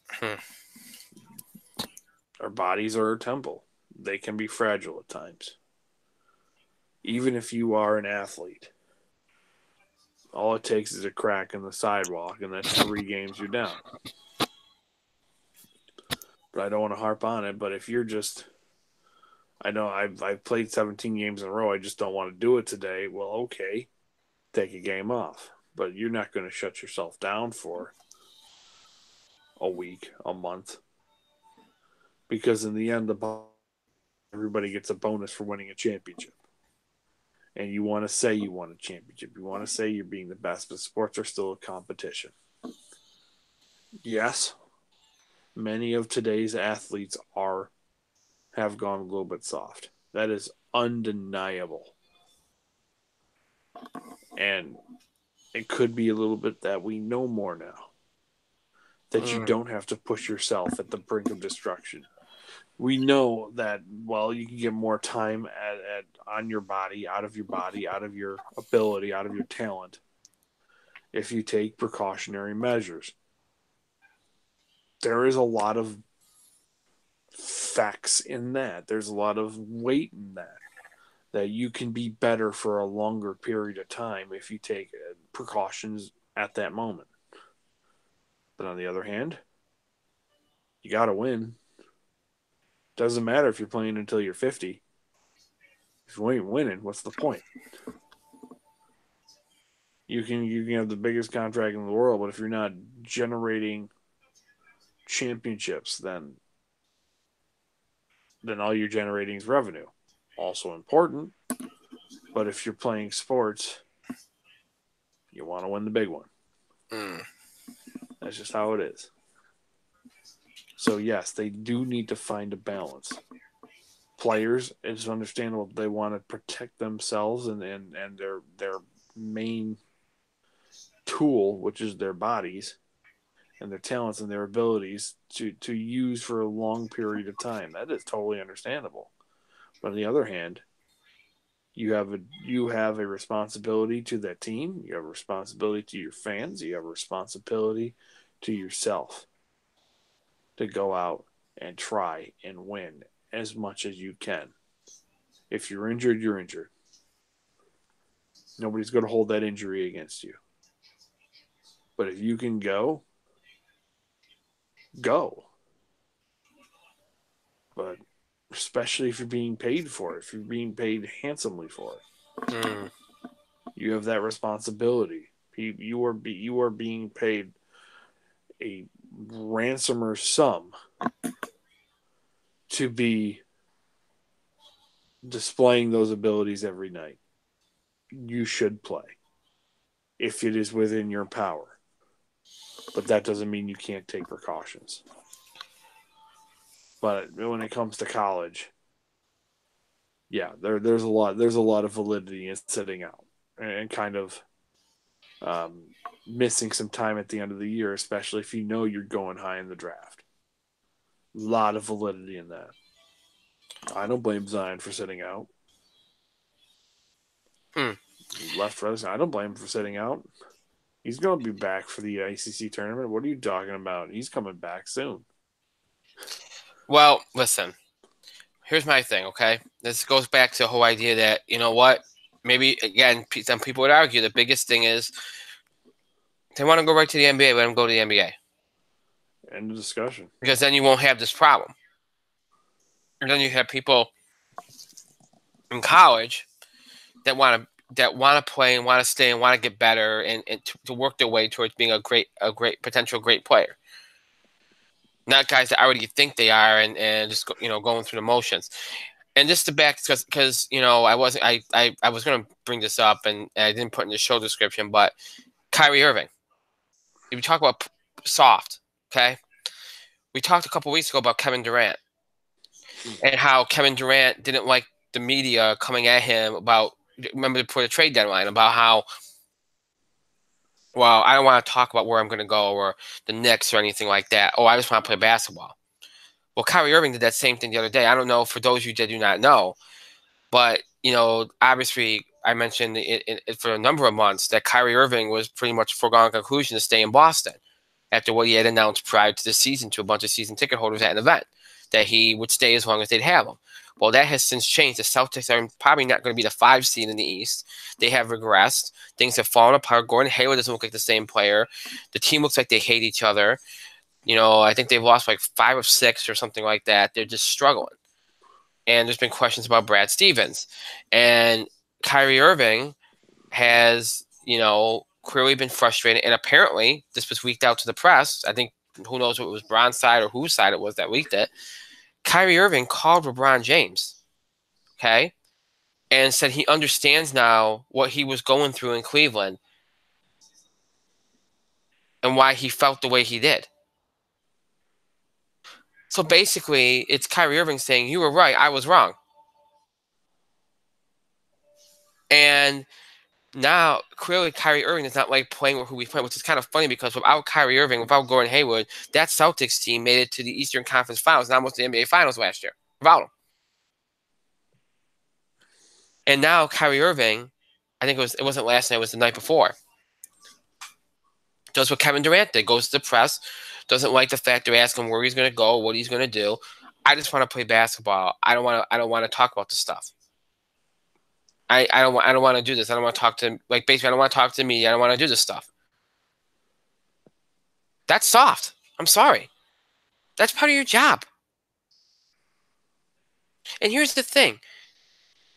Hmm. Our bodies are our temple. They can be fragile at times. Even if you are an athlete, all it takes is a crack in the sidewalk, and that's 3 games you're down. But I don't want to harp on it. But if you're just, I know I've played 17 games in a row. I just don't want to do it today. Well, okay, take a game off. But you're not going to shut yourself down for a week, a month, because in the end, everybody gets a bonus for winning a championship. And you want to say you won a championship. You want to say you're being the best, but sports are still a competition. Yes, many of today's athletes have gone a little bit soft. That is undeniable. And it could be a little bit that we know more now. That you don't have to push yourself at the brink of destruction. We know that, well, you can get more time on your body, out of your body, out of your ability, out of your talent, if you take precautionary measures. There is a lot of facts in that. There's a lot of weight in that you can be better for a longer period of time if you take precautions at that moment. But on the other hand, you got to win. Doesn't matter if you're playing until you're 50. If you ain't winning, what's the point? You can have the biggest contract in the world, but if you're not generating championships, then all you're generating is revenue. Also important, but if you're playing sports, you want to win the big one. Mm. That's just how it is. So yes, they do need to find a balance. Players, it's understandable they want to protect themselves and their main tool, which is their bodies and their talents and their abilities to use for a long period of time. That is totally understandable. But on the other hand, you have a responsibility to that team. You have a responsibility to your fans. You have a responsibility to yourself to go out and try and win as much as you can. If you're injured, you're injured. Nobody's going to hold that injury against you. But if you can go, go. But especially if you're being paid for it, if you're being paid handsomely for it, Mm. you have that responsibility. You are being paid a ransomer sum to be displaying those abilities every night. You should play if it is within your power. But that doesn't mean you can't take precautions. But when it comes to college, yeah, there's a lot of validity in sitting out and kind of um, missing some time at the end of the year, especially if you know you're going high in the draft. A lot of validity in that. I don't blame Zion for sitting out. Mm. Left for us, I don't blame him for sitting out. He's going to be back for the ICC tournament. What are you talking about? He's coming back soon. Well, listen. Here's my thing. Okay, this goes back to the whole idea that what. Maybe again, some people would argue the biggest thing is they want to go right to the NBA. Let them go to the NBA End of discussion. because then you won't have this problem. And then you have people in college that want to that want to play and want to stay and want to get better and to work their way towards being a great potential great player. Not guys that already think they are and just going through the motions. And just to back, because I wasn't I was going to bring this up and I didn't put in the show description, but Kyrie Irving. If you talk about soft, okay, we talked a couple weeks ago about Kevin Durant and how Kevin Durant didn't like the media coming at him about, remember before the trade deadline, about how, well, I don't want to talk about where I'm going to go or the Knicks or anything like that. Oh, I just want to play basketball. Well, Kyrie Irving did that same thing the other day. I don't know, for those of you that do not know, but, obviously I mentioned for a number of months that Kyrie Irving was pretty much a foregone conclusion to stay in Boston after what he had announced prior to the season to a bunch of season ticket holders at an event, that he would stay as long as they'd have him. Well, that has since changed. The Celtics are probably not going to be the 5 seed in the East. They have regressed. Things have fallen apart. Gordon Hayward doesn't look like the same player. The team looks like they hate each other. I think they've lost like 5 of 6 or something like that. They're just struggling. And there's been questions about Brad Stevens. And Kyrie Irving has, clearly been frustrated. And apparently, this was leaked out to the press. I think, who knows if it was Bron's side or whose side it was that leaked it. Kyrie Irving called LeBron James, okay, and said he understands now what he was going through in Cleveland and why he felt the way he did. So basically, it's Kyrie Irving saying, you were right, I was wrong. And now, clearly, Kyrie Irving is not like playing with who we play, which is kind of funny because without Kyrie Irving, without Gordon Hayward, that Celtics team made it to the Eastern Conference Finals and almost the NBA Finals last year without him. And now Kyrie Irving, I think it wasn't last night, it was the night before, does what Kevin Durant did, goes to the press, doesn't like the fact they're asking where he's going to go, what he's going to do. I just want to play basketball. I don't want to talk about this stuff. I don't want to do this. I don't want to talk to, like, basically I don't want to talk to the media. I don't want to do this stuff. That's soft. I'm sorry. That's part of your job. And here's the thing.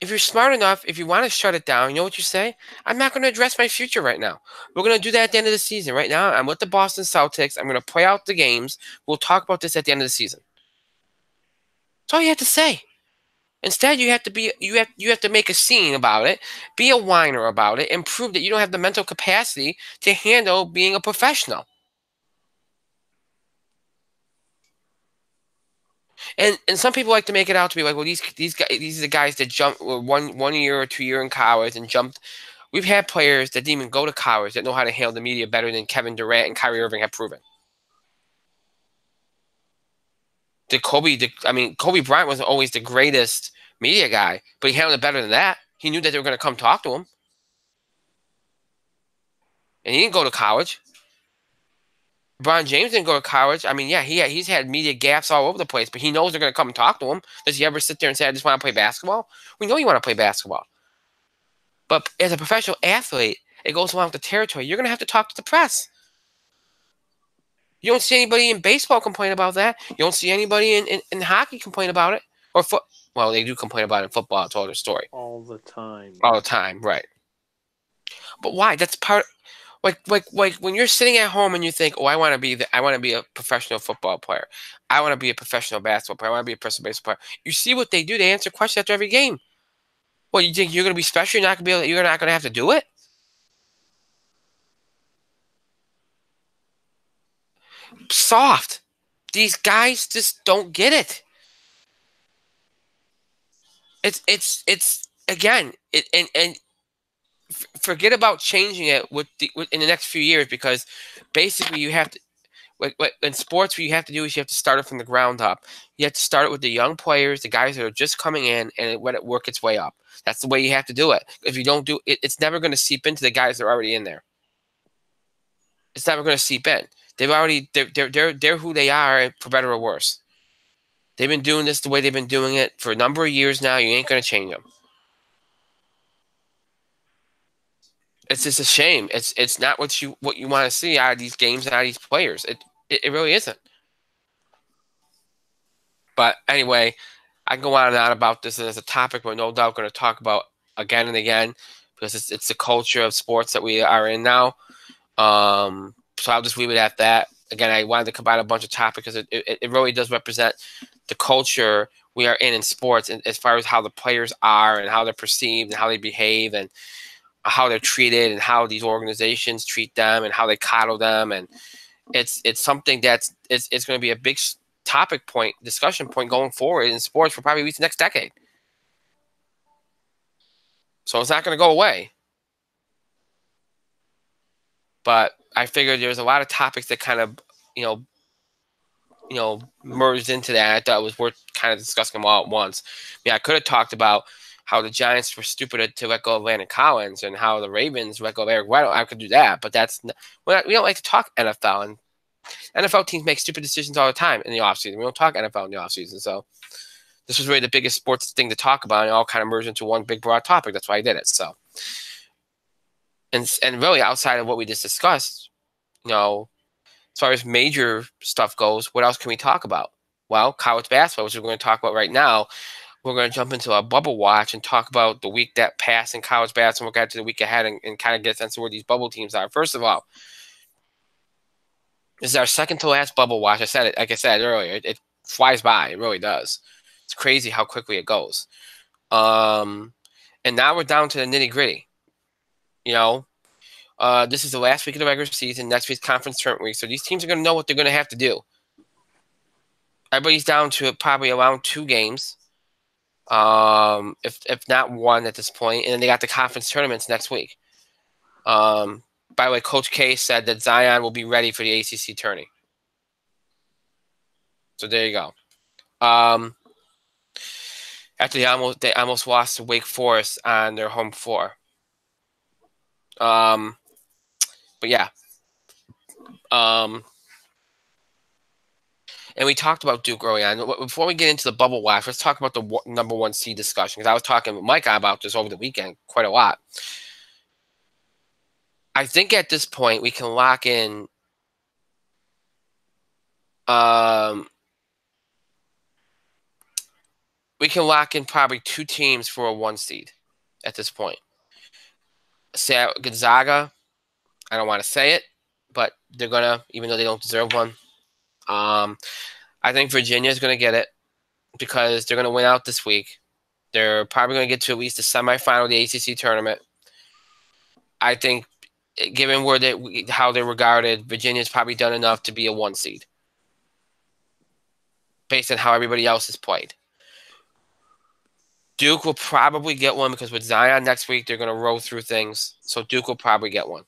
If you're smart enough, if you want to shut it down, you know what you say? I'm not going to address my future right now. We're going to do that at the end of the season. Right now, I'm with the Boston Celtics. I'm going to play out the games. We'll talk about this at the end of the season. That's all you have to say. Instead, you have to make a scene about it, be a whiner about it, and prove that you don't have the mental capacity to handle being a professional. And some people like to make it out to be like, well, these guys, these are the guys that jumped 1 year or 2 year in college and jumped. We've had players that didn't even go to college that know how to handle the media better than Kevin Durant and Kyrie Irving have proven. Kobe Bryant wasn't always the greatest media guy, but he handled it better than that. He knew that they were going to come talk to him. And he didn't go to college. LeBron James didn't go to college. I mean, yeah, he's had media gaps all over the place, but he knows they're going to come and talk to him. Does he ever sit there and say, I just want to play basketball? We know you want to play basketball. But as a professional athlete, it goes along with the territory. You're going to have to talk to the press. You don't see anybody in baseball complain about that. You don't see anybody in hockey complain about it. Well, they do complain about it in football. It's all their story. All the time. All the time, right. But why? That's part... Like when you're sitting at home and you think, oh, I want to be a professional football player. I want to be a professional basketball player. I want to be a professional baseball player. You see what they do. They answer questions after every game. Well, you think you're going to be special? You're not going to have to do it? Soft. These guys just don't get it. It's again, and forget about changing it in the next few years, because basically you have to, like in sports, what you have to do is you have to start it from the ground up. You have to start it with the young players, the guys that are just coming in, and let it work its way up. That's the way you have to do it. If you don't do it, it's never going to seep into the guys that are already in there. It's never going to seep in. They're who they are, for better or worse. They've been doing this the way they've been doing it for a number of years now. You ain't going to change them. It's just a shame. It's not what you want to see out of these games and out of these players. It really isn't. But anyway, I can go on and on about this as a topic we're no doubt going to talk about again and again, because it's the culture of sports that we are in now. So I'll just leave it at that. Again, I wanted to combine a bunch of topics because it really does represent the culture we are in sports, and as far as how the players are and how they're perceived and how they behave and how they're treated and how these organizations treat them and how they coddle them. And it's something that's it's going to be a big topic point, discussion point going forward in sports for probably at least the next decade. So it's not going to go away. But I figured there's a lot of topics that kind of, merged into that. I thought it was worth kind of discussing them all at once. I could have talked about how the Giants were stupid to let go of Landon Collins and how the Ravens let go of Eric Weddle. I could do that, but we don't like to talk NFL, and NFL teams make stupid decisions all the time in the offseason. We don't talk NFL in the offseason, so this was really the biggest sports thing to talk about, and it all kind of merged into one big broad topic. That's why I did it. So, and really outside of what we just discussed, as far as major stuff goes, what else can we talk about? Well, college basketball, which we're going to talk about right now. We're going to jump into a bubble watch and talk about the week that passed in college basketball. We'll get to the week ahead and kind of get a sense of where these bubble teams are. First of all, this is our second to last bubble watch. I said it, like I said earlier, it flies by. It really does. It's crazy how quickly it goes. And now we're down to the nitty gritty. This is the last week of the regular season. Next week's conference tournament week. So these teams are going to know what they're going to have to do. Everybody's down to probably around 2 games, if not 1 at this point. And then they got the conference tournaments next week. By the way, Coach K said that Zion will be ready for the ACC tourney. So there you go. After they almost lost to Wake Forest on their home floor. But yeah. And we talked about Duke early on. Before we get into the bubble watch, let's talk about the number 1 seed discussion, because I was talking with Mike about this over the weekend quite a lot. I think at this point we can lock in probably 2 teams for a 1 seed at this point. Say Gonzaga, I don't want to say it, but they're gonna, even though they don't deserve one. I think Virginia is gonna get it because they're gonna win out this week. They're probably gonna get to at least the semifinal of the ACC tournament. I think, given how they're regarded, Virginia's probably done enough to be a 1 seed based on how everybody else has played. Duke will probably get one because with Zion next week, they're going to roll through things. So Duke will probably get one.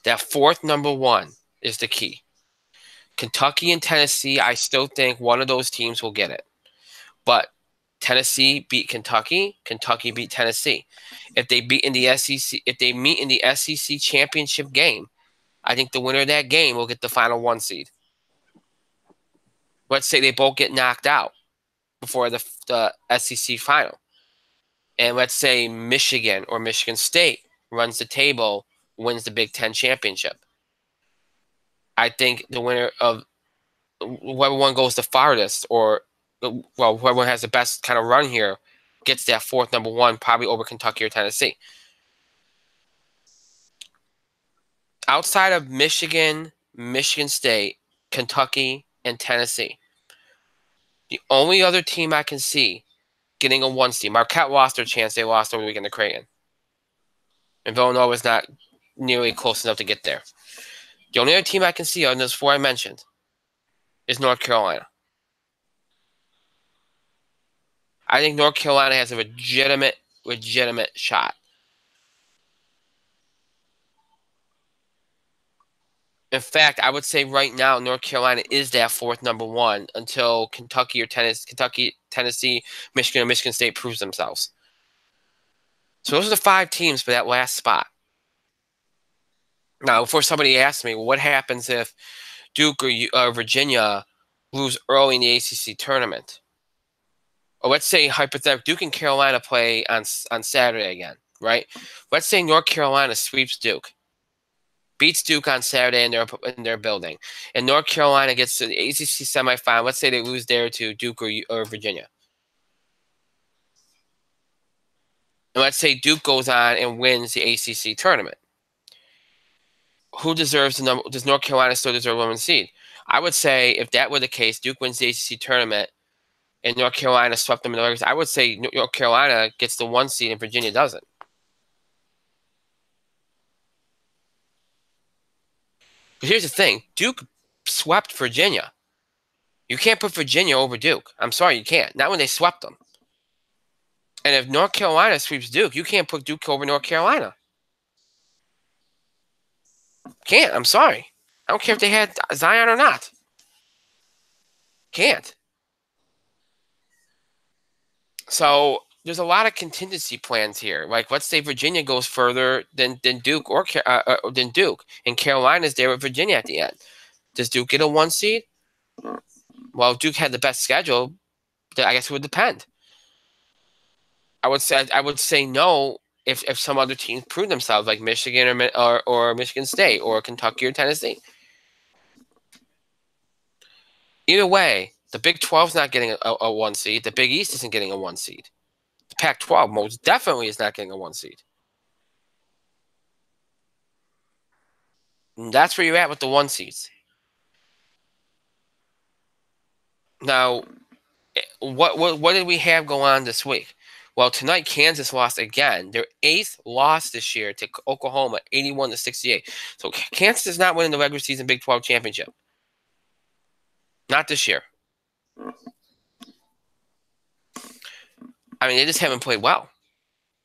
That 4th number 1 is the key. Kentucky and Tennessee, I still think one of those teams will get it. But Tennessee beat Kentucky. Kentucky beat Tennessee. If they meet in the SEC championship game, I think the winner of that game will get the final 1 seed. Let's say they both get knocked out before the SEC final. And let's say Michigan or Michigan State runs the table, wins the Big Ten championship. I think the winner of whoever one goes the farthest, or whoever has the best kind of run here, gets that 4th number 1, probably over Kentucky or Tennessee. Outside of Michigan, Michigan State, Kentucky, and Tennessee, the only other team I can see getting a 1 seed, Marquette lost their chance. They lost over the weekend to Creighton. And Villanova is not nearly close enough to get there. The only other team I can see, on those 4 I mentioned, is North Carolina. I think North Carolina has a legitimate shot. In fact, I would say right now North Carolina is that 4th number 1 until Kentucky, Tennessee, Michigan, or Michigan State proves themselves. So those are the 5 teams for that last spot. Now, before somebody asks me, well, what happens if Duke or Virginia lose early in the ACC tournament? Or let's say, hypothetically, Duke and Carolina play on Saturday again, right? Let's say North Carolina sweeps Duke, beats Duke on Saturday in their building, and North Carolina gets to the ACC semifinal. Let's say they lose there to Duke or Virginia. And let's say Duke goes on and wins the ACC tournament. Who deserves the number? Does North Carolina still deserve a 1 seed? I would say if that were the case, Duke wins the ACC tournament and North Carolina swept them in the regular season, I would say North Carolina gets the 1 seed and Virginia doesn't. But here's the thing: Duke swept Virginia. You can't put Virginia over Duke. I'm sorry, you can't. Not when they swept them. And if North Carolina sweeps Duke, you can't put Duke over North Carolina. Can't. I'm sorry. I don't care if they had Zion or not. Can't. So there's a lot of contingency plans here. Like, let's say Virginia goes further than Duke than Duke, and Carolina's there with Virginia at the end. Does Duke get a 1 seed? Well, if Duke had the best schedule, I guess it would depend. I would say no if some other teams prove themselves, like Michigan or Michigan State or Kentucky or Tennessee. Either way, the Big 12's not getting a 1 seed. The Big East isn't getting a 1 seed. The Pac-12 most definitely is not getting a 1 seed. And that's where you're at with the 1 seeds. Now, what did we have go on this week? Well, tonight Kansas lost again. Their 8th loss this year to Oklahoma, 81-68. So Kansas is not winning the regular season Big 12 championship. Not this year. I mean, they just haven't played well.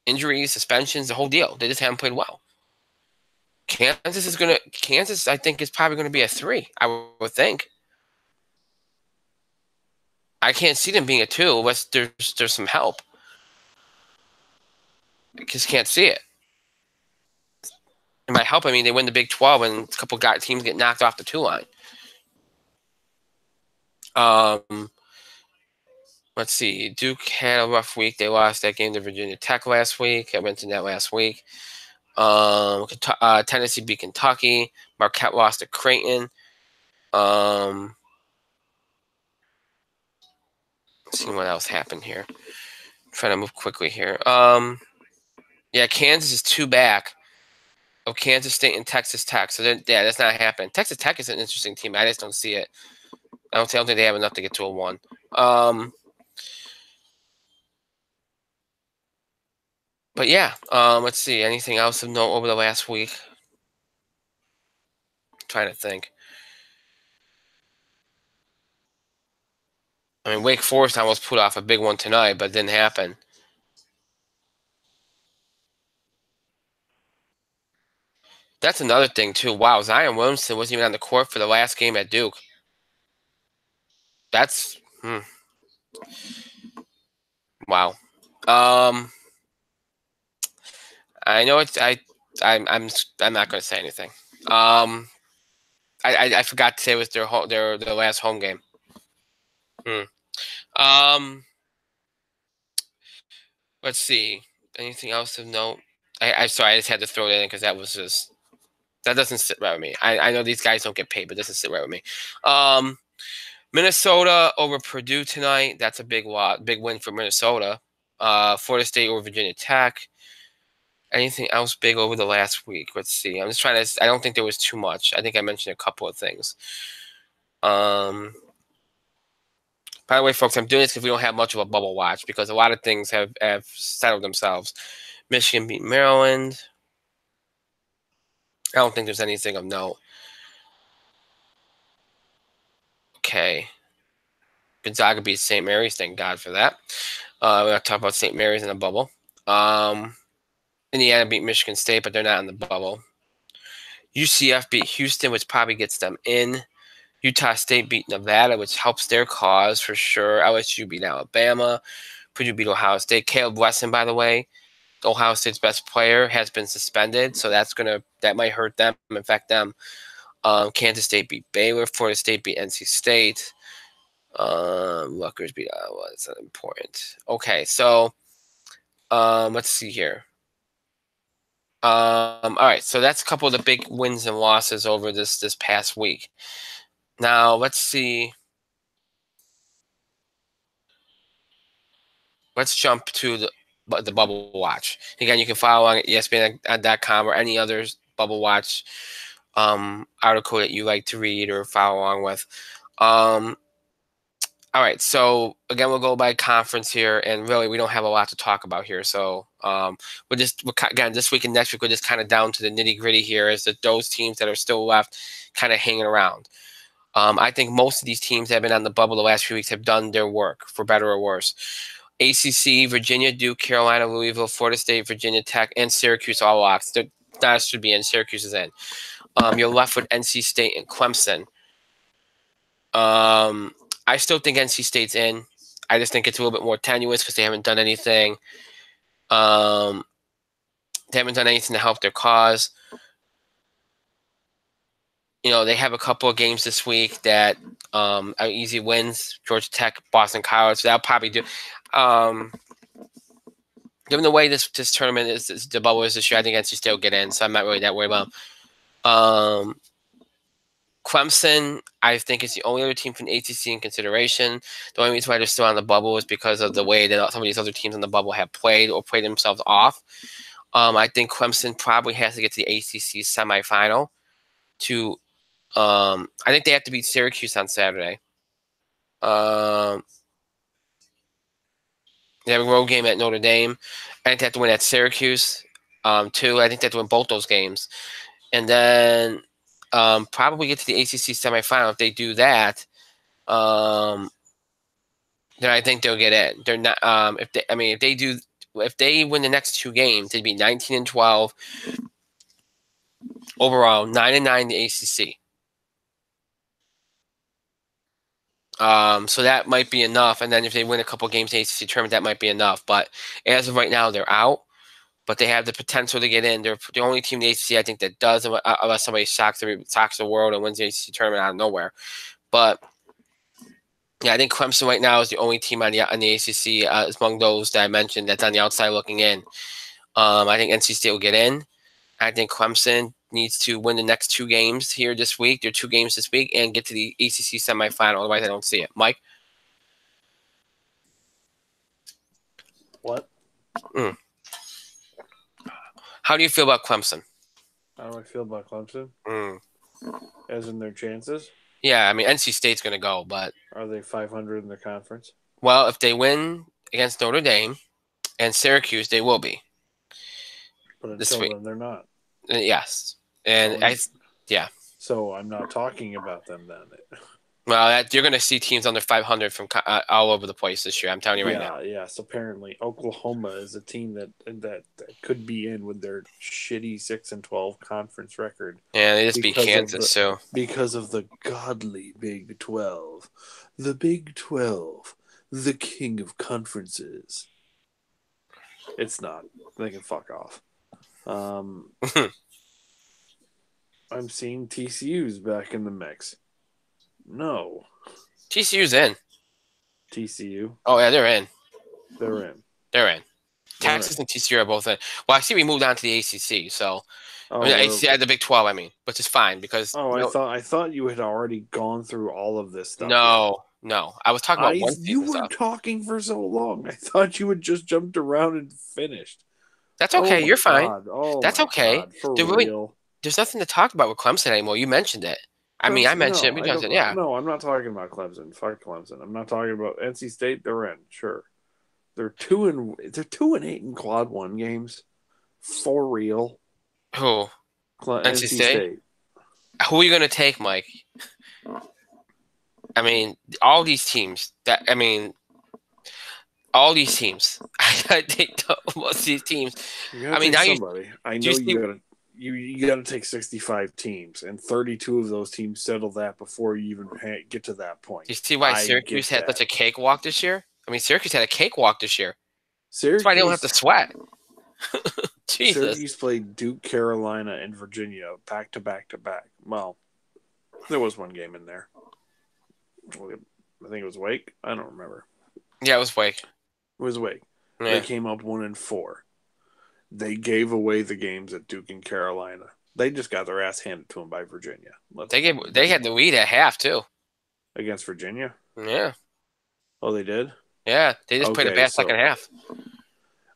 Injuries, suspensions, the whole deal. They just haven't played well. Kansas, I think, is probably going to be a 3, I would think. I can't see them being a 2 unless there's some help. I just can't see it. It might help. I mean, they win the Big 12 and a couple teams get knocked off the 2 line. Let's see. Duke had a rough week. They lost that game to Virginia Tech last week. I mentioned that last week. Tennessee beat Kentucky. Marquette lost to Creighton. Let's see what else happened here. I'm trying to move quickly here. Yeah, Kansas is 2 back of Kansas State and Texas Tech. So yeah, that's not happening. Texas Tech is an interesting team. I just don't see it. I don't think they have enough to get to a 1. But yeah, let's see. Anything else of note over the last week? I'm trying to think. I mean, Wake Forest almost put off a big one tonight, but it didn't happen. That's another thing, too. Wow, Zion Williamson wasn't even on the court for the last game at Duke. That's wow. I know it's I'm not going to say anything. I forgot to say it was their last home game. Let's see. Anything else of note? I sorry, I just had to throw it in because that doesn't sit right with me. I know these guys don't get paid, but it doesn't sit right with me. Minnesota over Purdue tonight. That's a big win for Minnesota. Florida State over Virginia Tech. Anything else big over the last week? Let's see. I'm just trying to. I don't think there was too much. I think I mentioned a couple of things. By the way, folks, I'm doing this because we don't have much of a bubble watch because a lot of things have settled themselves. Michigan beat Maryland. I don't think there's anything of note. Okay. Gonzaga beat St. Mary's. Thank God for that. We're going to talk about St. Mary's in a bubble. Indiana beat Michigan State, but they're not in the bubble. UCF beat Houston, which probably gets them in. Utah State beat Nevada, which helps their cause for sure. LSU beat Alabama. Purdue beat Ohio State. Caleb Wesson, by the way, Ohio State's best player, has been suspended, so that might hurt them, affect them. Kansas State beat Baylor. Florida State beat NC State. Rutgers beat Iowa. That's not important. Okay, so let's see here. All right, so that's a couple of the big wins and losses over this past week. Now let's see. Let's jump to the Bubble Watch. Again, you can follow on ESPN.com or any other Bubble Watch article that you like to read or follow along with. All right, so again, we'll go by conference here, and really, we don't have a lot to talk about here. So, again, this week and next week, we're just kind of down to the nitty gritty here, as that those teams that are still left, kind of hanging around. I think most of these teams that have been on the bubble the last few weeks have done their work, for better or worse. ACC, Virginia, Duke, Carolina, Louisville, Florida State, Virginia Tech, and Syracuse all locks. That should be in. Syracuse is in. You're left with NC State and Clemson. I still think NC State's in. I just think it's a little bit more tenuous because they haven't done anything. They haven't done anything to help their cause. They have a couple of games this week that are easy wins. Georgia Tech, Boston College. So that'll probably do. Given the way this tournament is, the bubble is this year, I think NC State will get in. So I'm not really that worried about. Clemson, I think, is the only other team from the ACC in consideration. The only reason why they're still on the bubble is because of the way that some of these other teams on the bubble have played or played themselves off. I think Clemson probably has to get to the ACC semifinal. I think they have to beat Syracuse on Saturday. They have a road game at Notre Dame. I think they have to win at Syracuse, too. I think they have to win both those games. And then probably get to the ACC semifinal. If they do that, then I think they'll get in. They're not. If they win the next two games, they'd be 19-12 overall, 9-9 in the ACC. So that might be enough. And then if they win a couple games in the ACC tournament, that might be enough. But as of right now, they're out. But they have the potential to get in. They're the only team in the ACC I think that does, unless somebody shocks the world and wins the ACC tournament out of nowhere. But yeah, I think Clemson right now is the only team on the ACC among those that I mentioned that's on the outside looking in. I think NC State will get in. I think Clemson needs to win the next two games here this week. There are two games this week, and get to the ACC semifinal. Otherwise, I don't see it. Mike? What? How do you feel about Clemson? How do I feel about Clemson? As in their chances? Yeah, I mean, NC State's going to go, but... Are they 500 in their conference? Well, if they win against Notre Dame and Syracuse, they will be. But until then, they're not. Yes. And yeah. So I'm not talking about them then. Well, you're going to see teams under 500 from all over the place this year. I'm telling you right now. Yes. Apparently, Oklahoma is a team that could be in with their shitty 6-12 conference record. Yeah, they just beat Kansas too. Because of the godly Big 12, the Big 12, the king of conferences. It's not. They can fuck off. I'm seeing TCU's back in the mix. No. TCU's in. TCU? Oh, yeah, they're in. They're in. Texas and TCU are both in. Well, I see we moved on to the ACC, so... the Big 12, I mean. Which is fine, because... I thought you had already gone through all of this stuff. No. I was talking about one season You were talking for so long. I thought you had just jumped around and finished. That's okay. You're fine. That's okay. God, for real. There's nothing to talk about with Clemson anymore. You mentioned it. I mean, I mentioned it. Yeah. No, I'm not talking about Clemson. Fuck Clemson. I'm not talking about NC State. They're in. Sure. They're 2-8 in quad one games. For real. Who? NC State. Who are you going to take, Mike? I mean, all these teams. I think most of these teams. I mean, now somebody. I know you got to take 65 teams, and 32 of those teams settle that before you even get to that point. You see why Syracuse had such a cakewalk this year? I mean, Syracuse had a cakewalk this year. That's why they don't have to sweat. Jesus. Syracuse played Duke, Carolina, and Virginia back to back to back. Well, there was one game in there. I think it was Wake. I don't remember. Yeah, it was Wake. It was Wake. Yeah. They came up 1-4. They gave away the games at Duke and Carolina. They just got their ass handed to them by Virginia. They had the lead at half too. Against Virginia? Yeah. Oh, they did? Yeah, they just played a bad second half.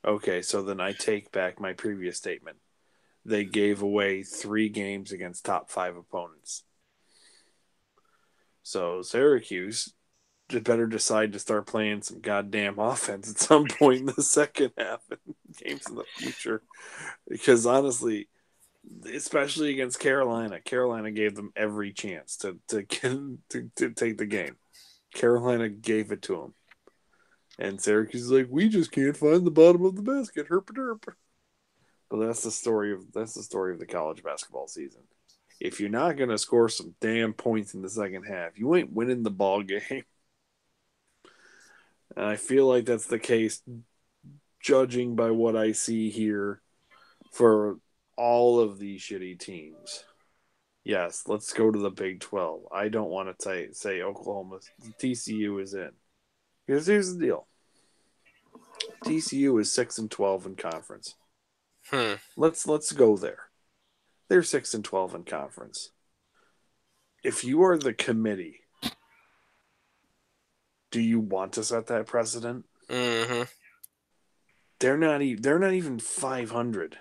Okay, so then I take back my previous statement. They gave away 3 games against top 5 opponents. So Syracuse better decide to start playing some goddamn offense at some point in the second half and games in the future. Because honestly, especially against Carolina, Carolina gave them every chance to take the game. Carolina gave it to them. And Syracuse is like, we just can't find the bottom of the basket. Herp derp. But that's the story of the college basketball season. If you're not gonna score some damn points in the second half, you ain't winning the ball game. And I feel like that's the case, judging by what I see here for all of these shitty teams. Yes, let's go to the Big 12. I don't want to say Oklahoma, TCU is in. Because here's the deal: TCU is 6-12 in conference. Hmm. Let's go there. They're 6-12 in conference. If you are the committee, do you want to set that precedent? Mm-hmm. They're not even 500.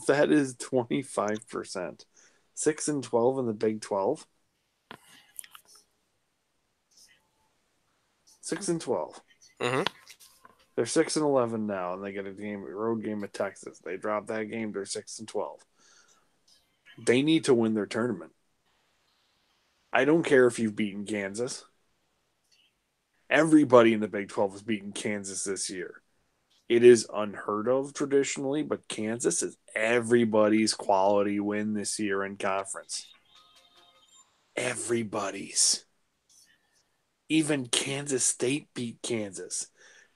That is 25%. 6-12 in the Big 12. 6-12. Mm-hmm. They're 6-11 now, and they get a road game at Texas. They drop that game. They're 6-12. They need to win their tournament. I don't care if you've beaten Kansas. Everybody in the Big 12 has beaten Kansas this year. It is unheard of traditionally, but Kansas is everybody's quality win this year in conference. Everybody's. Even Kansas State beat Kansas.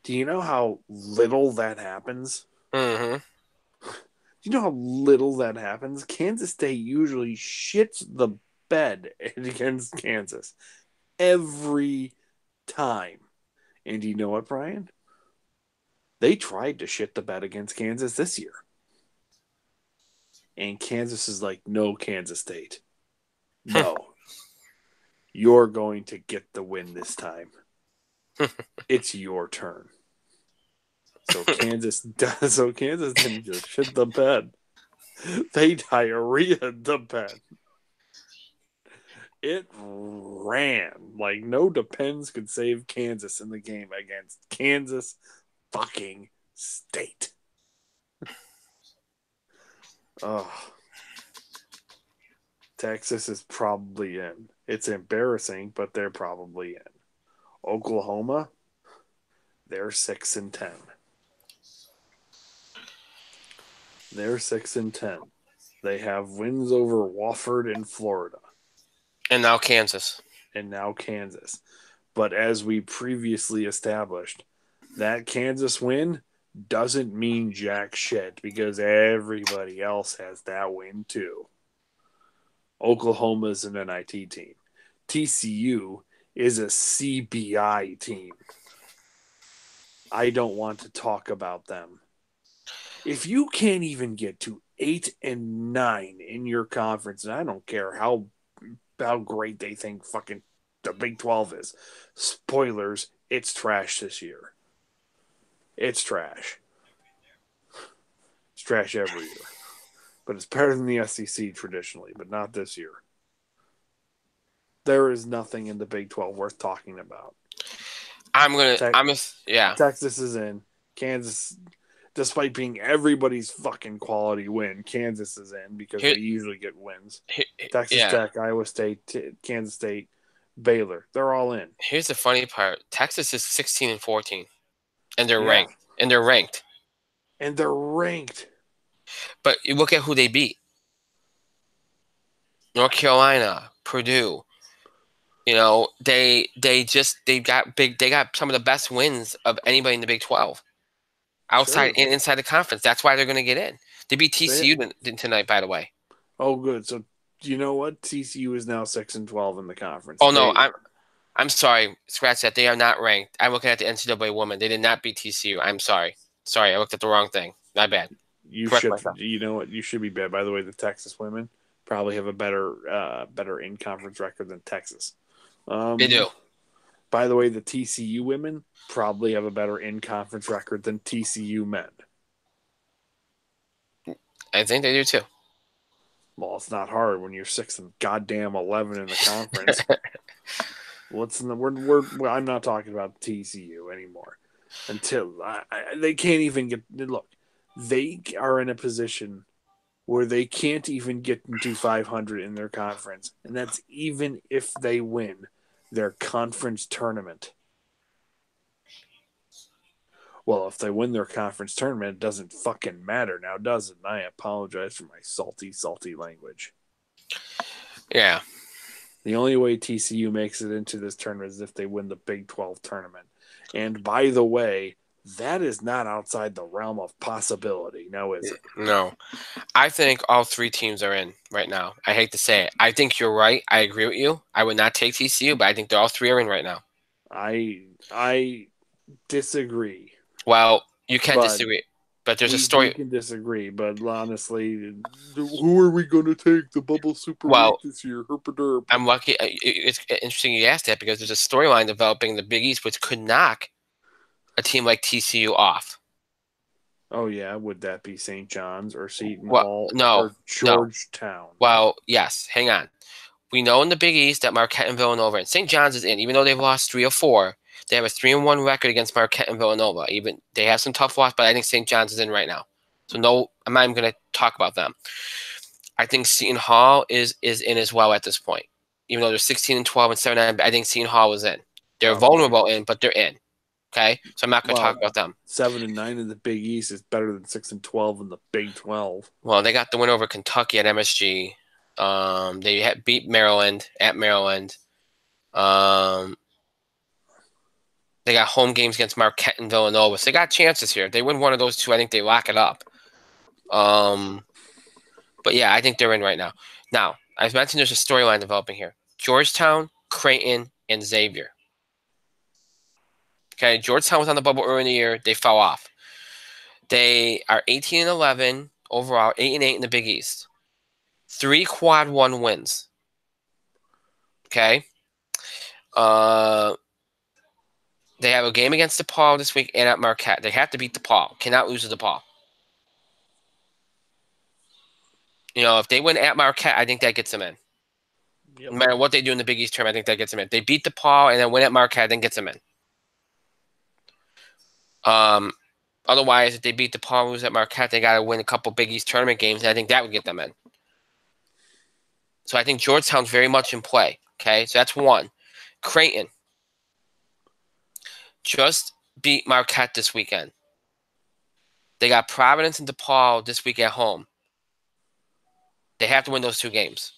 Do you know how little that happens? Mm-hmm. Do you know how little that happens? Kansas State usually shits the bed against Kansas every time. And do you know what, Brian? They tried to shit the bed against Kansas this year. And Kansas is like, no, Kansas State. No. You're going to get the win this time. It's your turn. So Kansas didn't just shit the bed. They diarrhea the bed. It ran like no Depends could save Kansas in the game against Kansas fucking State. Oh, Texas is probably in. It's embarrassing, but they're probably in. Oklahoma, they're 6-10. They're 6-10. They have wins over Wofford and Florida, And now Kansas. and now Kansas. But as we previously established, that Kansas win doesn't mean jack shit because everybody else has that win too. Oklahoma's an NIT team. TCU is a CBI team. I don't want to talk about them. If you can't even get to 8-9 in your conference, and I don't care how great they think fucking the Big 12 is. Spoilers, it's trash this year. It's trash. It's trash every year. But it's better than the SEC traditionally, but not this year. There is nothing in the Big 12 worth talking about. Yeah. Texas is in. Kansas, despite being everybody's fucking quality win, Kansas is in because Here, they usually get wins. here, Texas yeah. Tech, Iowa State, Kansas State, Baylor. They're all in. Here's the funny part. Texas is 16-14. And they're Yeah. ranked. And they're ranked. And they're ranked. But you look at who they beat. North Carolina, Purdue. You know, they got some of the best wins of anybody in the Big 12. Outside Sure. and inside the conference. That's why they're going to get in. They beat TCU tonight, by the way. Oh, good. So you know what? TCU is now 6-12 in the conference. Oh no, I'm sorry. Scratch that. They are not ranked. I'm looking at the NCAA women. They did not beat TCU. I'm sorry. Sorry, I looked at the wrong thing. My bad. You Correct should. myself. You know what? You should be bad. By the way, the Texas women probably have a better in conference record than Texas. They do. By the way, the TCU women probably have a better in-conference record than TCU men. I think they do too. Well, it's not hard when you're 6 and goddamn 11 in the conference. What's in the I'm not talking about TCU anymore. Until they can't even get look. They are in a position where they can't even get into 500 in their conference, and that's even if they win their conference tournament. Well, if they win their conference tournament, it doesn't fucking matter now, does it? And I apologize for my salty, salty language. Yeah. The only way TCU makes it into this tournament is if they win the Big 12 tournament. And by the way, that is not outside the realm of possibility, now is it? No. I think all three teams are in right now. I hate to say it. I think you're right. I agree with you. I would not take TCU, but I think they're all three are in right now. I disagree. Well, you can But disagree, but there's a we story. can disagree, but honestly, who are we going to take? The Bubble Super Well, Week this year? Herpaderp. I'm lucky. It's interesting you asked that because there's a storyline developing in the Big East which could knock a team like TCU off. Oh yeah, would that be St. John's or Seton Well, Hall no, or Georgetown? Well, yes. Hang on. We know in the Big East that Marquette and Villanova and St. John's is in, even though they've lost 3 or 4. They have a 3-1 record against Marquette and Villanova. Even they have some tough loss, but I think St. John's is in right now. So no, I'm not even going to talk about them. I think Seton Hall is in as well at this point. Even though they're 16 and 12 and 7-9, I think Seton Hall is in. They're vulnerable in, but they're in. Okay, so I'm not going to talk about them. 7 and 9 in the Big East is better than 6 and 12 in the Big 12. Well, they got the win over Kentucky at MSG. They beat Maryland at Maryland. They got home games against Marquette and Villanova. So they got chances here. If they win one of those two, I think they lock it up. But yeah, I think they're in right now. Now, as mentioned, there's a storyline developing here. Georgetown, Creighton, and Xavier. Okay, Georgetown was on the bubble early in the year. They fell off. They are 18 and 11 overall, 8 and 8 in the Big East. 3 quad 1 wins. Okay. They have a game against DePaul this week and at Marquette. They have to beat DePaul. Cannot lose to DePaul. You know, if they win at Marquette, I think that gets them in. Yep. No matter what they do in the Big East tournament, I think that gets them in. If they beat DePaul and then win at Marquette, then gets them in. Otherwise, if they beat DePaul and lose at Marquette, they got to win a couple Big East tournament games, and I think that would get them in. So I think Georgetown's very much in play. Okay, so that's one. Creighton just beat Marquette this weekend. They got Providence and DePaul this week at home. They have to win those 2 games.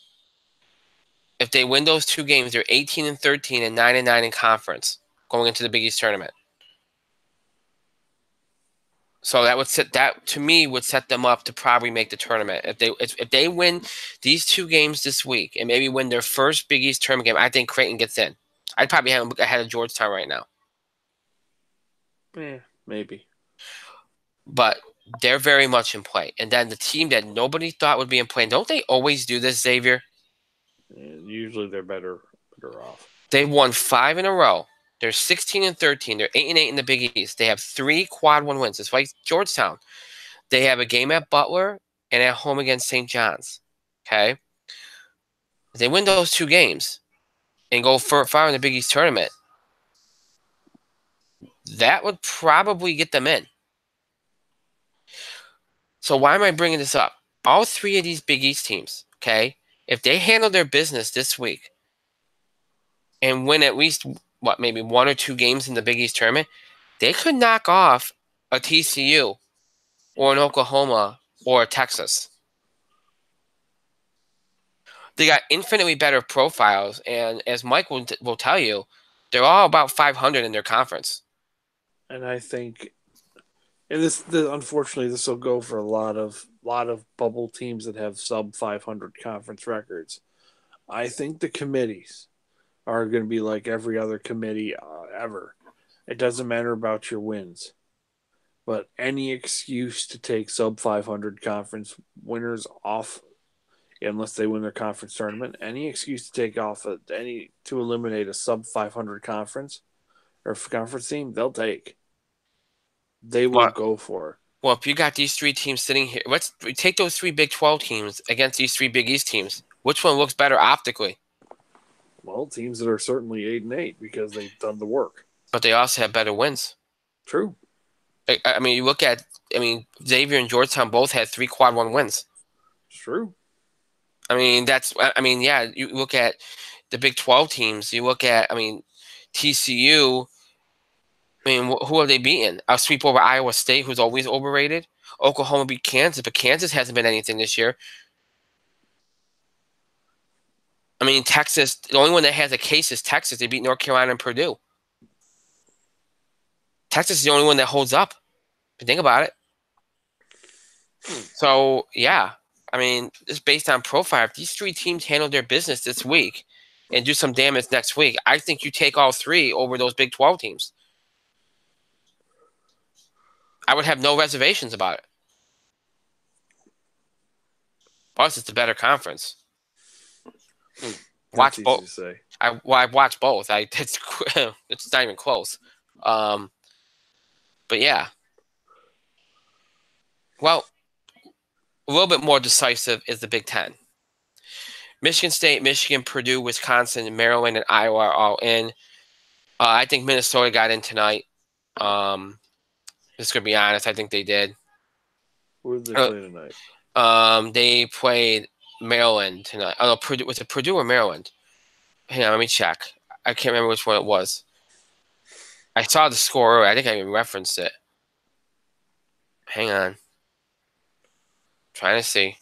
If they win those 2 games, they're 18 and 13 and 9 and 9 in conference going into the Big East tournament. So that would to me would set them up to probably make the tournament. If they win these 2 games this week and maybe win their first Big East tournament game, I think Creighton gets in. I'd probably have them ahead of Georgetown right now. Yeah, maybe. But they're very much in play. And then the team that nobody thought would be in play, don't they always do this, Xavier? Usually they're better off. They've won 5 in a row. They're 16 and 13. They're 8 and 8 in the Big East. They have 3 quad 1 wins. It's like Georgetown. They have a game at Butler and at home against St. John's. Okay? If they win those 2 games and go far in the Big East tournament, that would probably get them in. So why am I bringing this up? All 3 of these Big East teams, okay, if they handle their business this week and win at least, maybe 1 or 2 games in the Big East tournament, they could knock off a TCU or an Oklahoma or a Texas. They got infinitely better profiles, and as Mike will tell you, they're all about 500 in their conference. And I think, and unfortunately, this will go for a lot of bubble teams that have sub 500 conference records. I think the committees are going to be like every other committee ever. It doesn't matter about your wins, but any excuse to take sub 500 conference winners off unless they win their conference tournament. Any excuse to take off to eliminate a sub 500 conference or conference team, they'll take. They will Well, go for. well, if you got these three teams sitting here, let's take those three Big 12 teams against these three Big East teams. Which one looks better optically? Well, teams that are certainly 8-8 because they've done the work. But they also have better wins. True. I mean, you look at, Xavier and Georgetown both had 3 quad 1 wins. It's true. Yeah, you look at the Big 12 teams, you look at, TCU, who are they beating? A sweep over Iowa State, who's always overrated. Oklahoma beat Kansas, but Kansas hasn't been anything this year. Texas, the only one that has a case is Texas. They beat North Carolina and Purdue. Texas is the only one that holds up. If you think about it. So, yeah. Just based on profile, if these three teams handle their business this week and do some damage next week, I think you take all three over those Big 12 teams. I would have no reservations about it. Plus, it's a better conference. Watch both. I've watched both. It's not even close. But yeah. Well, a little bit more decisive is the Big Ten. Michigan State, Michigan, Purdue, Wisconsin, Maryland, and Iowa are all in. I think Minnesota got in tonight. Just gonna be honest, I think they did. Who did they play tonight? They played Maryland tonight. Oh no, Purdue, was it Purdue or Maryland? Hang on, let me check. I can't remember which one it was. I saw the score earlier. I think I even referenced it. Hang on. Trying to see.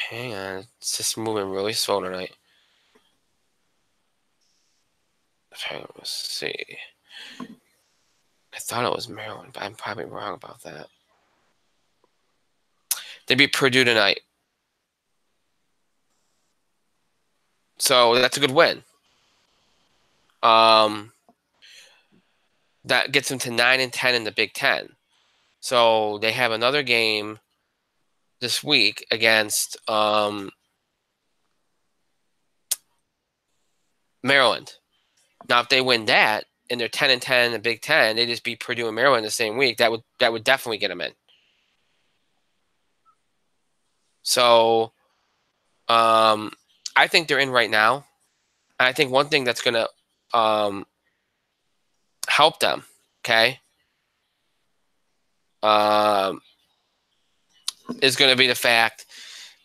Hang on. It's just moving really slow tonight. Let's see. I thought it was Maryland, but I'm probably wrong about that. They beat Purdue tonight. So that's a good win. That gets them to 9-10 in the Big Ten. So they have another game this week against Maryland. Now, if they win that and they're 10-10 in the Big Ten, they just beat Purdue and Maryland the same week. That would definitely get them in. So, I think they're in right now. I think one thing that's gonna help them, okay, is going to be the fact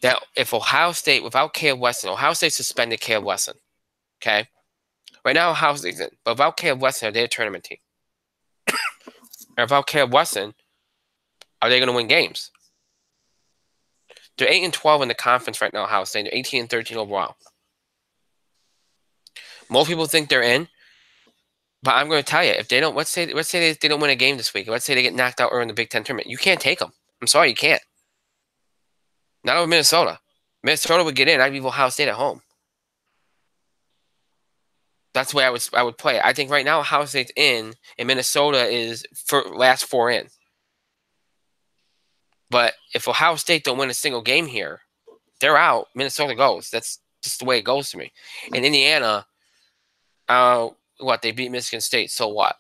that if Ohio State, without Caleb Weston, Ohio State suspended Caleb Weston, okay? Right now, Ohio State's in. But without Caleb Weston, are they a tournament team? Or without Caleb Weston, are they going to win games? They're 8-12 in the conference right now, Ohio State. They're 18-13 overall. Most people think they're in. But I'm going to tell you, if they don't, let's say they don't win a game this week. Let's say they get knocked out early in the Big Ten tournament. You can't take them. I'm sorry, you can't. Not over Minnesota. Minnesota would get in. I'd leave Ohio State at home. That's the way I would play it. I think right now Ohio State's in, and Minnesota is last 4 in. But if Ohio State don't win a single game here, they're out. Minnesota goes. That's just the way it goes to me. And Indiana, they beat Michigan State. So what?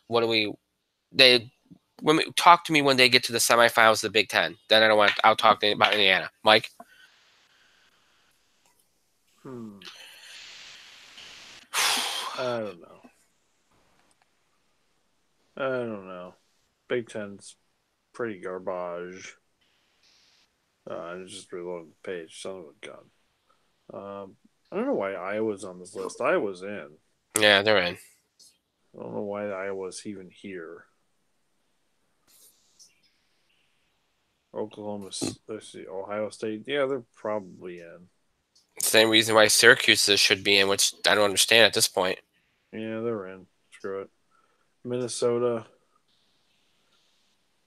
Talk to me when they get to the semifinals of the Big Ten. Then I'll talk to you about Indiana. Mike? I don't know. Big Ten's pretty garbage. I just reloaded the page. Son of a gun. I don't know why Iowa's on this list. Iowa's in. Yeah, they're in. I don't know why Iowa's even here. Oklahoma, let's see, Ohio State. Yeah, they're probably in. Same reason why Syracuse should be in, which I don't understand at this point. Yeah, they're in. Screw it. Minnesota,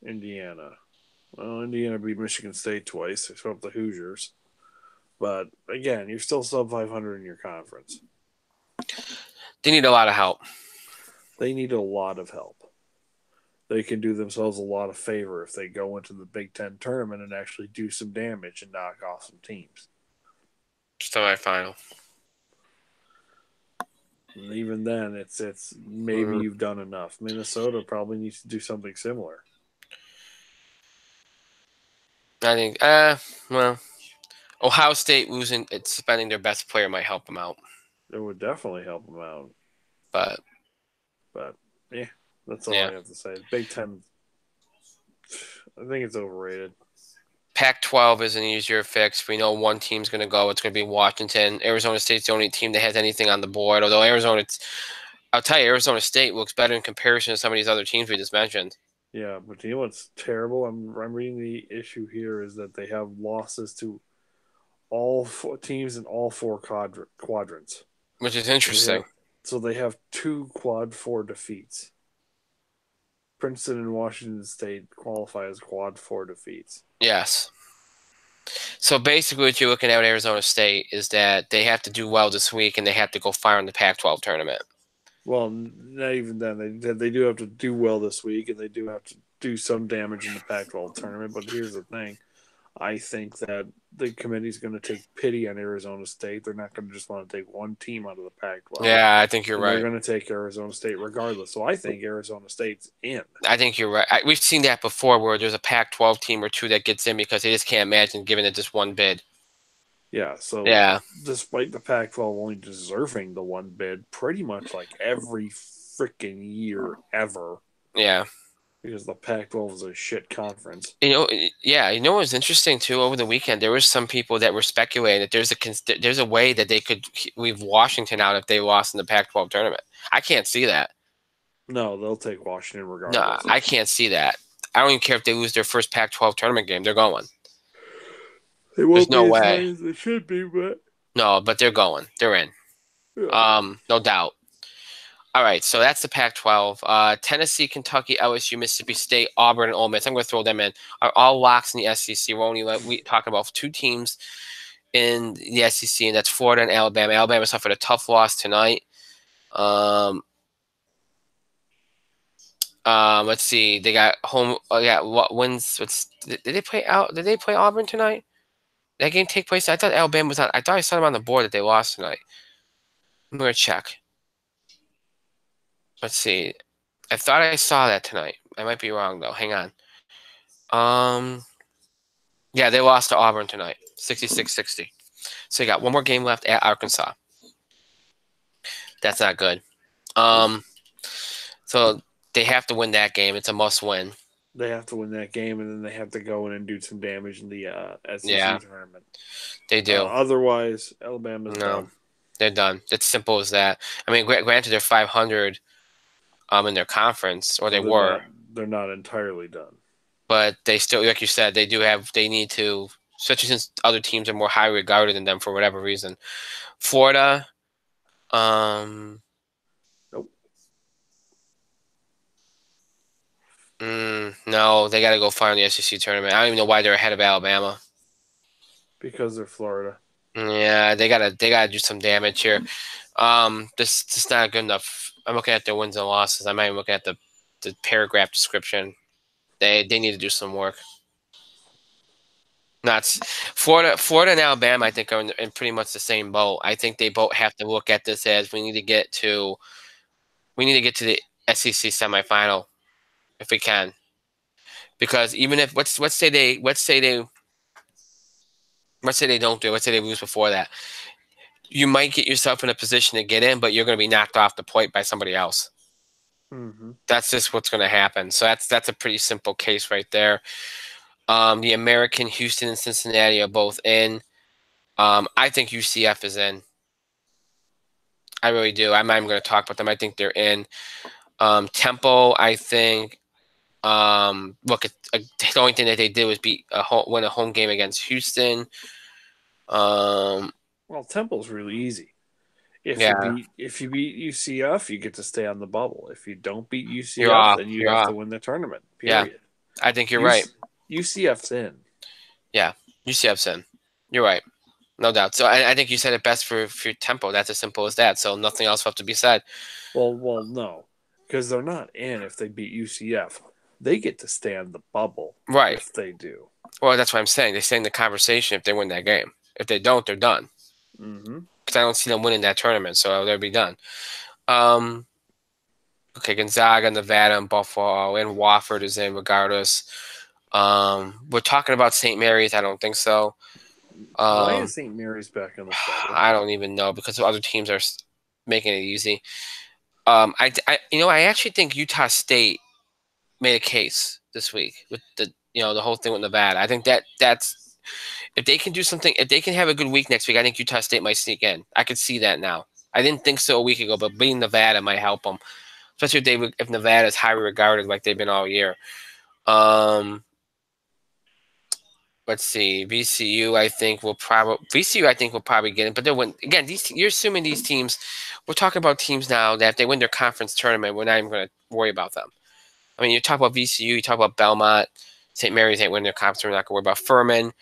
Indiana. Well, Indiana beat Michigan State twice. They swept the Hoosiers. But, again, you're still sub 500 in your conference. They need a lot of help. They need a lot of help. they can do themselves a lot of favor if they go into the Big Ten tournament and actually do some damage and knock off some teams. Semifinal. And even then, it's maybe Mm, you've done enough. Minnesota probably needs to do something similar. I think. Well, Ohio State losing, it's spending their best player might help them out, It would definitely help them out. but But yeah, that's all yeah. I have to say. Big Ten, I think it's overrated. Pac-12 is an easier fix. We know one team's going to go. It's going to be Washington. Arizona State's the only team that has anything on the board. Although I'll tell you, Arizona State looks better in comparison to some of these other teams we just mentioned. Yeah, but you know what's terrible? I'm reading the issue here is that they have losses to all four teams in all four quadrants. Which is So they have interesting. two quad four defeats. Princeton and Washington State qualify as quad four defeats. Yes. So basically, what you're looking at with Arizona State is that they have to do well this week, and they have to go far in the Pac-12 tournament. Well, not even then. They do have to do well this week, and they do have to do some damage in the Pac-12 tournament. But here's the thing: I think that the committee's going to take pity on Arizona State. They're not going to just want to take one team out of the Pac-12. Yeah, I think you're And they're right. going to take Arizona State regardless. So I think Arizona State's in. I think you're right. We've seen that before, where there's a Pac-12 team or two that gets in because they just can't imagine giving it just one bid. Yeah, so Yeah, despite the Pac 12 only deserving the one bid pretty much like every freaking year ever, yeah. because the Pac 12 is a shit conference. Yeah. You know what was interesting too? Over the weekend, there was some people that were speculating that there's a way that they could leave Washington out if they lost in the Pac-12 tournament. I can't see that. No, they'll take Washington No, regardless. I can't see that. I don't even care if they lose their first Pac-12 tournament game. They're going. They There's won't no be as high way. as they should be, but No, but they're going. They're in. yeah. No doubt. All right, so that's the Pac-12. Tennessee, Kentucky, LSU, Mississippi State, Auburn, and Ole Miss. I'm going to throw them in. Are all locks in the SEC. We're only talking about two teams in the SEC, and that's Florida and Alabama. Alabama suffered a tough loss tonight. Let's see. They got home. What wins? Did they play out? Did they play Auburn tonight? That game take place. I thought Alabama was on. I thought I saw them on the board that they lost tonight. I'm gonna check. Let's see. I thought I saw that tonight. I might be wrong though. Hang on. Yeah, they lost to Auburn tonight, 66-60. So you got one more game left at Arkansas. That's not good. So they have to win that game. It's a must win. They have to win that game, and then they have to go in and do some damage in the Yeah, SEC tournament. they do. Otherwise, Alabama's No, done. they're done. It's simple as that. I mean, granted, they're 500 in their conference, or So they were, they're not entirely done. but they still, like you said, they need to, especially since other teams are more highly regarded than them for whatever reason. Florida, Nope. No, they got to go far in the SEC tournament. I don't even know why they're ahead of Alabama. Because they're Florida. Yeah, they gotta do some damage here. This is not good enough. I'm looking at their wins and losses. I'm not even looking at the paragraph description. They need to do some work. Not Florida and Alabama. I think are in pretty much the same boat. I think they both have to look at this as we need to get to the SEC semifinal if we can, because even if let's say they don't do it, let's say they lose before that, you might get yourself in a position to get in, but you're going to be knocked off the point by somebody else. Mm-hmm. That's just what's going to happen. So that's a pretty simple case right there. The American, Houston, and Cincinnati are both in. I think UCF is in. I really do. I'm not even going to talk about them. I think they're in. Temple, I think. Look, the only thing that they did was win a home game against Houston. Well, Temple's really easy. If Yeah, you beat UCF, you get to stay on the bubble. If you don't beat you're UCF, off. then you You're have off. to win the tournament. Yeah, Period. I think you're right. UCF's in. Yeah, UCF's in. You're right. No doubt. So I think you said it best for Tempo. That's as simple as that. So nothing else will have to be said. Well, no, because they're not in if they beat UCF. they get to stay on the bubble Right. if they do. Well, that's what I'm saying. They stay in the conversation if they win that game. If they don't, they're done. Mm-hmm. Because I don't see them winning that tournament, so they'll be done. Um, okay, Gonzaga, Nevada, and Buffalo, and Wofford is in regardless. We're talking about St. Mary's. I don't think so. Why is St. Mary's back on the schedule? I don't even know because other teams are making it easy. I actually think Utah State made a case this week with the whole thing with Nevada. I think that's if they can do something, if they can have a good week next week, I think Utah State might sneak in. I could see that now. I didn't think so a week ago, but beating Nevada might help them, especially if Nevada is highly regarded like they've been all year. Let's see, VCU. I think will probably get it, but they win again. You're assuming these teams. We're talking about teams now that if they win their conference tournament, we're not even going to worry about them. I mean, you talk about VCU, you talk about Belmont, St. Mary's ain't winning their conference tournament. We're not going to worry about Furman,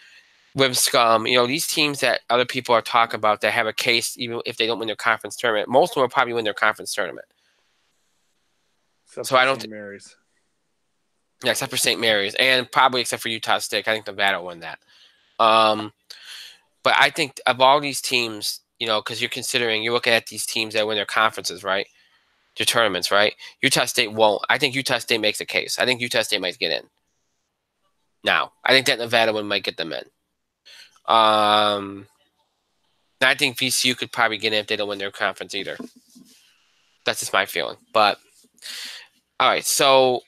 Lipscomb. These teams that other people are talking about that have a case, even if they don't win their conference tournament. Most of them will probably win their conference tournament. Except So for I don't. St. Mary's. Yeah, except for St. Mary's and probably except for Utah State. I think Nevada will win that. But I think of all these teams, because you're looking at these teams that win their conferences, right? Their tournaments, right? Utah State won't. I think Utah State makes a case. I think Utah State might get in. Now, I think that Nevada one might get them in. And I think VCU could probably get in if they don't win their conference either. That's just my feeling. But all right, so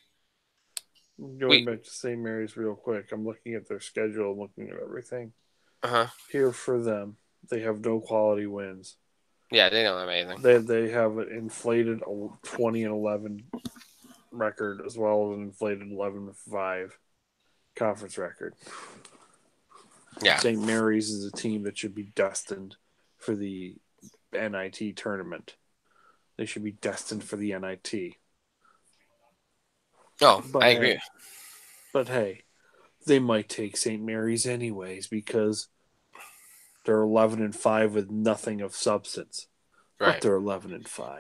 Going back to St. Mary's real quick, I'm looking at their schedule, looking at everything. Here for them, they have no quality wins. Yeah, they don't have anything. They have an inflated 20-11 record as well as an inflated 11-5 conference record. Yeah. St. Mary's is a team that should be destined for the NIT tournament. They should be destined for the NIT. Oh, I agree. But hey, they might take St. Mary's anyways because they're 11-5 with nothing of substance. Right. But they're 11-5.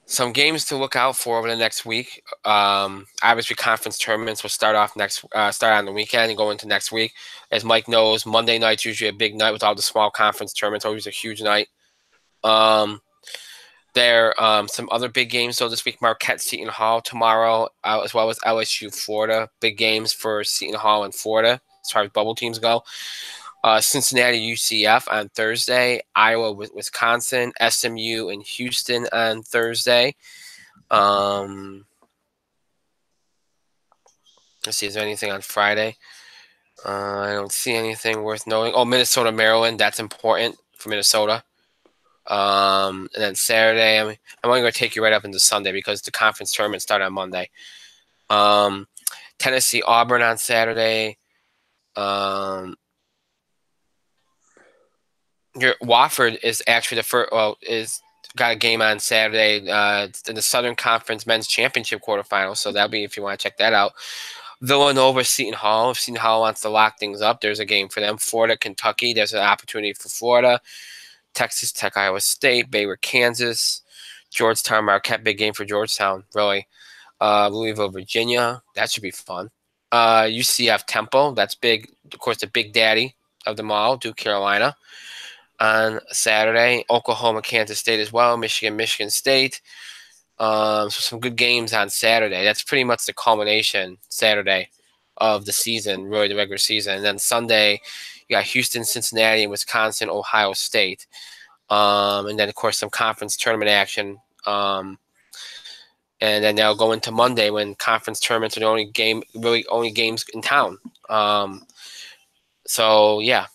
Some games to look out for over the next week. Obviously, conference tournaments will start on the weekend and go into next week. As Mike knows, Monday night's usually a big night with all the small conference tournaments. Always a huge night. There some other big games though this week. Marquette, Seton Hall tomorrow, as well as LSU, Florida. Big games for Seton Hall and Florida as far as bubble teams go. Cincinnati, UCF on Thursday. Iowa, Wisconsin. SMU and Houston on Thursday. Let's see, is there anything on Friday? I don't see anything worth knowing. Oh, Minnesota, Maryland. That's important for Minnesota. And then Saturday, I'm only going to take you right up into Sunday because the conference tournament started on Monday. Tennessee, Auburn on Saturday. Your Wofford is actually the first. Is got a game on Saturday in the Southern Conference Men's Championship quarterfinals. So that'll be if you want to check that out. Villanova, Seton Hall. If Seton Hall wants to lock things up, there's a game for them. Florida, Kentucky. There's an opportunity for Florida. Texas Tech, Iowa State. Baylor, Kansas. Georgetown, Marquette. Big game for Georgetown, really. Louisville, Virginia. That should be fun. UCF, Temple. That's big. Of course, the big daddy of them all, Duke, Carolina. On Saturday, Oklahoma, Kansas State as well. Michigan State. So some good games on Saturday. That's pretty much the culmination Saturday of the season, really the regular season. And then Sunday, you got Houston, Cincinnati, and Wisconsin, Ohio State. And then, of course, some conference tournament action. And then they'll go into Monday when conference tournaments are the only games in town. So, yeah.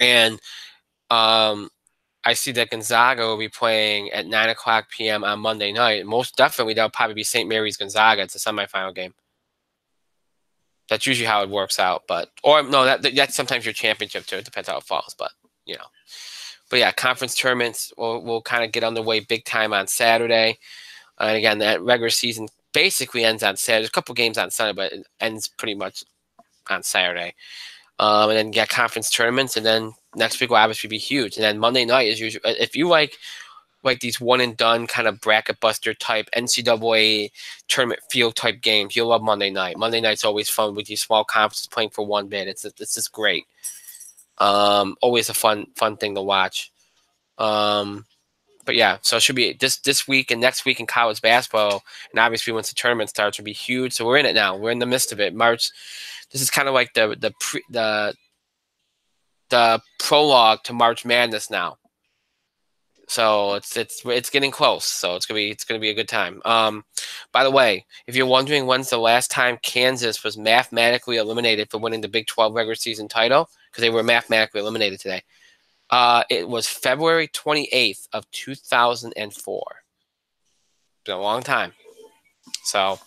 And I see that Gonzaga will be playing at 9 o'clock p.m. on Monday night. Most definitely, that'll probably be St. Mary's Gonzaga. It's a semifinal game. That's usually how it works out. That's sometimes your championship too. It depends how it falls, but yeah, conference tournaments will kind of get underway big time on Saturday. And again, that regular season basically ends on Saturday. There's a couple games on Sunday, but it ends pretty much on Saturday. And then get conference tournaments, and then next week will obviously be huge. And then Monday night is usually, if you like like these one and done kind of bracket buster type NCAA tournament field type games. You'll love Monday night. Monday night's always fun with these small conferences playing for one bid. It's just great. Always a fun thing to watch. But yeah, so it should be this week and next week in college basketball, and obviously once the tournament starts, will be huge. So we're in it now. We're in the midst of it. March. This is kind of like the prologue to March Madness now. So it's getting close. So it's gonna be a good time. By the way, if you're wondering when's the last time Kansas was mathematically eliminated for winning the Big 12 regular season title, because they were mathematically eliminated today, it was February 28th of 2004. Been a long time. So,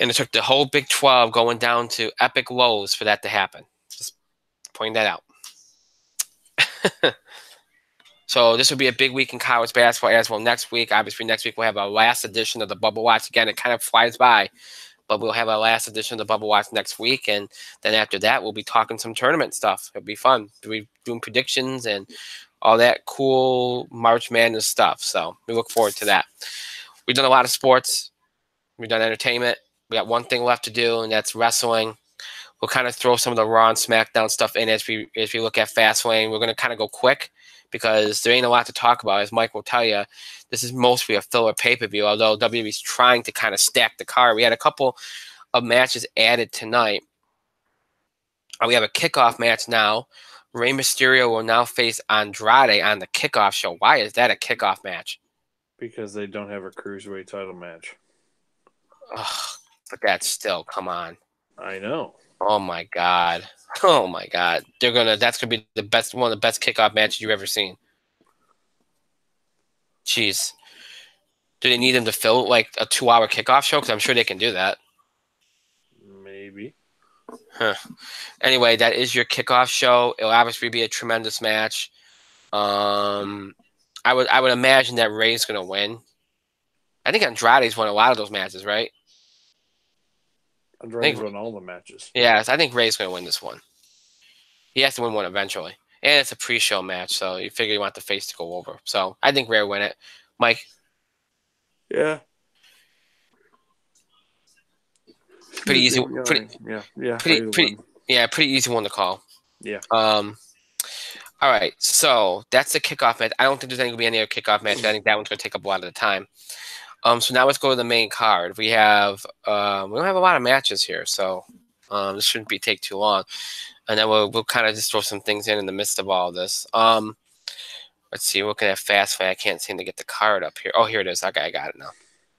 and it took the whole Big 12 going down to epic lows for that to happen. Just pointing that out. So this will be a big week in college basketball as well next week. Obviously, next week we'll have our last edition of the Bubble Watch. Again, it kind of flies by, but we'll have our last edition of the Bubble Watch next week. And then after that, we'll be talking some tournament stuff. It'll be fun. We'll be doing predictions and all that cool March Madness stuff. So we look forward to that. We've done a lot of sports. We've done entertainment. We got one thing left to do, and that's wrestling. We'll kind of throw some of the Raw and SmackDown stuff in as we look at Fastlane. We're going to kind of go quick because there ain't a lot to talk about. As Mike will tell you, this is mostly a filler pay-per-view, although WWE's trying to kind of stack the card. We had a couple of matches added tonight. We have a kickoff match now. Rey Mysterio will now face Andrade on the kickoff show. Why is that a kickoff match? Because they don't have a cruiserweight title match. Ugh, but that's still, come on. I know. Oh my god. Oh my god. That's gonna be the best, one of the best kickoff matches you've ever seen. Jeez. Do they need them to fill like a 2-hour kickoff show? Because I'm sure they can do that. Maybe. Huh. Anyway, that is your kickoff show. It'll obviously be a tremendous match. I would imagine that Rey's gonna win. I think Andrade's won a lot of those matches, right? Andrade's won all the matches. Yeah, I think Rey's going to win this one. He has to win one eventually. And it's a pre-show match, so you figure you want the face to go over. So I think Rey will win it. Mike? Yeah. Pretty easy. Pretty easy one to call. Yeah. All right, so that's the kickoff match. I don't think there's going to be any other kickoff match. I think that one's going to take up a lot of the time. So now let's go to the main card. We don't have a lot of matches here, so this shouldn't take too long. And then we'll kind of just throw some things in the midst of all of this. Let's see, looking at Fastlane, I can't seem to get the card up here. Oh, here it is. Okay, I got it now.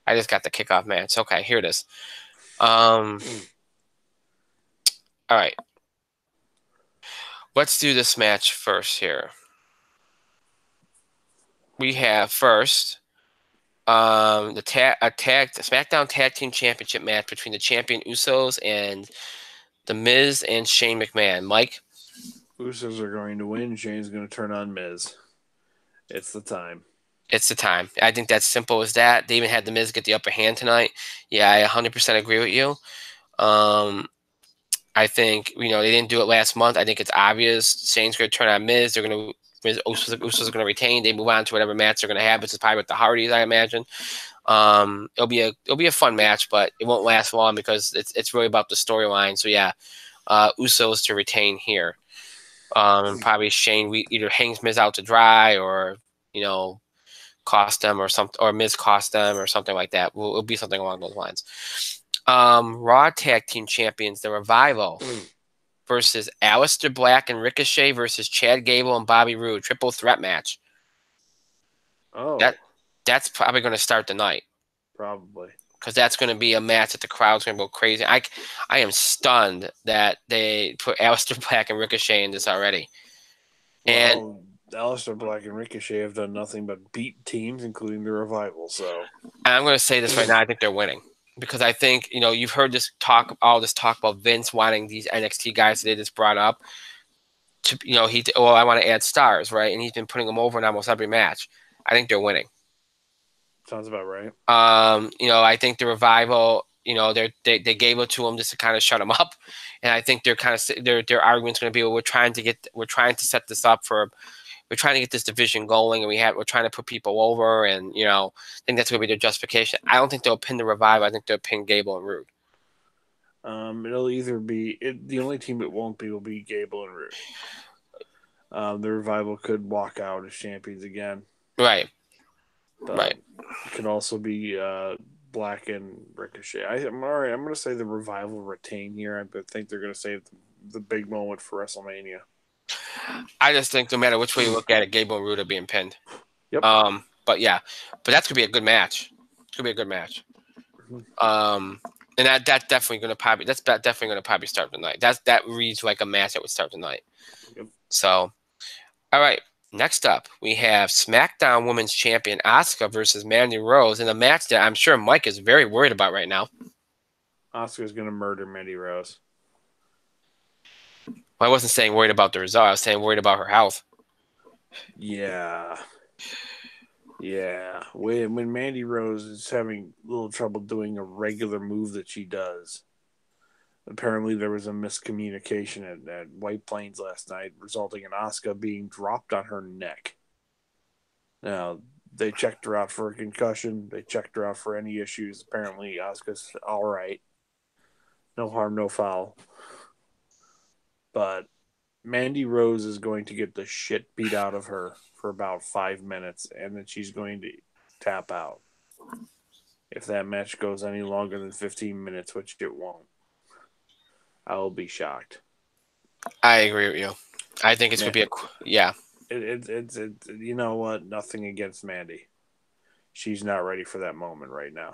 I just got the kickoff match. Okay, here it is. All right. Let's do this match first here. We have first the SmackDown Tag Team Championship match between the champion Usos and The Miz and Shane McMahon. Mike? Usos are going to win. Shane's going to turn on Miz. It's the time. It's the time. I think that's simple as that. They even had The Miz get the upper hand tonight. Yeah, I 100% agree with you. I think, they didn't do it last month. I think it's obvious. Shane's going to turn on Miz. Usos are going to retain. They move on to whatever match they're going to have, which is probably with the Hardys, I imagine. It'll be a fun match, but it won't last long because it's really about the storyline. So yeah, Usos to retain here. And probably Shane either hangs Miz out to dry or cost them or something, or Miz cost them or something like that. It'll be something along those lines. Raw Tag Team Champions, The Revival versus Aleister Black and Ricochet versus Chad Gable and Bobby Roode. Triple threat match. Oh. That's probably going to start the night. Probably. Because that's going to be a match that the crowd's going to go crazy. I am stunned that they put Aleister Black and Ricochet in this already. And Aleister Black and Ricochet have done nothing but beat teams, including the Revival. So I'm going to say this right now. I think they're winning. Because I think, you've heard all this talk about Vince wanting these NXT guys that they just brought up to, I want to add stars, right? And he's been putting them over in almost every match. I think they're winning. Sounds about right. I think the Revival, they gave it to them just to kind of shut them up. And I think they're kind of, their argument's going to be, well, we're trying to set this up for we're trying to get this division going, and we're trying to put people over, and I think that's going to be their justification. I don't think they'll pin the Revival. I think they'll pin Gable and Rude. It'll either be the only team it won't be will be Gable and Rude. The Revival could walk out as champions again. Right. But it could also be Black and Ricochet. I'm all right. I'm going to say the Revival retain here. I think they're going to save the big moment for WrestleMania. I just think no matter which way you look at it, Gable and Rude are being pinned. Yep. But that's gonna be a good match. It's gonna be a good match. And that's definitely gonna probably start tonight. That reads like a match that would start tonight. Yep. So, all right. Next up, we have SmackDown Women's Champion Asuka versus Mandy Rose in a match that I'm sure Mike is very worried about right now. Asuka's gonna murder Mandy Rose. Well, I wasn't saying worried about the result. I was saying worried about her health. Yeah. When Mandy Rose is having a little trouble doing a regular move that she does, apparently there was a miscommunication at White Plains last night, resulting in Asuka being dropped on her neck. Now, they checked her out for a concussion. They checked her out for any issues. Apparently, Asuka's all right. No harm, no foul. But Mandy Rose is going to get the shit beat out of her for about 5 minutes, and then she's going to tap out. If that match goes any longer than 15 minutes, which it won't, I will be shocked. I agree with you. I think it's going to be It's you know what? Nothing against Mandy. She's not ready for that moment right now.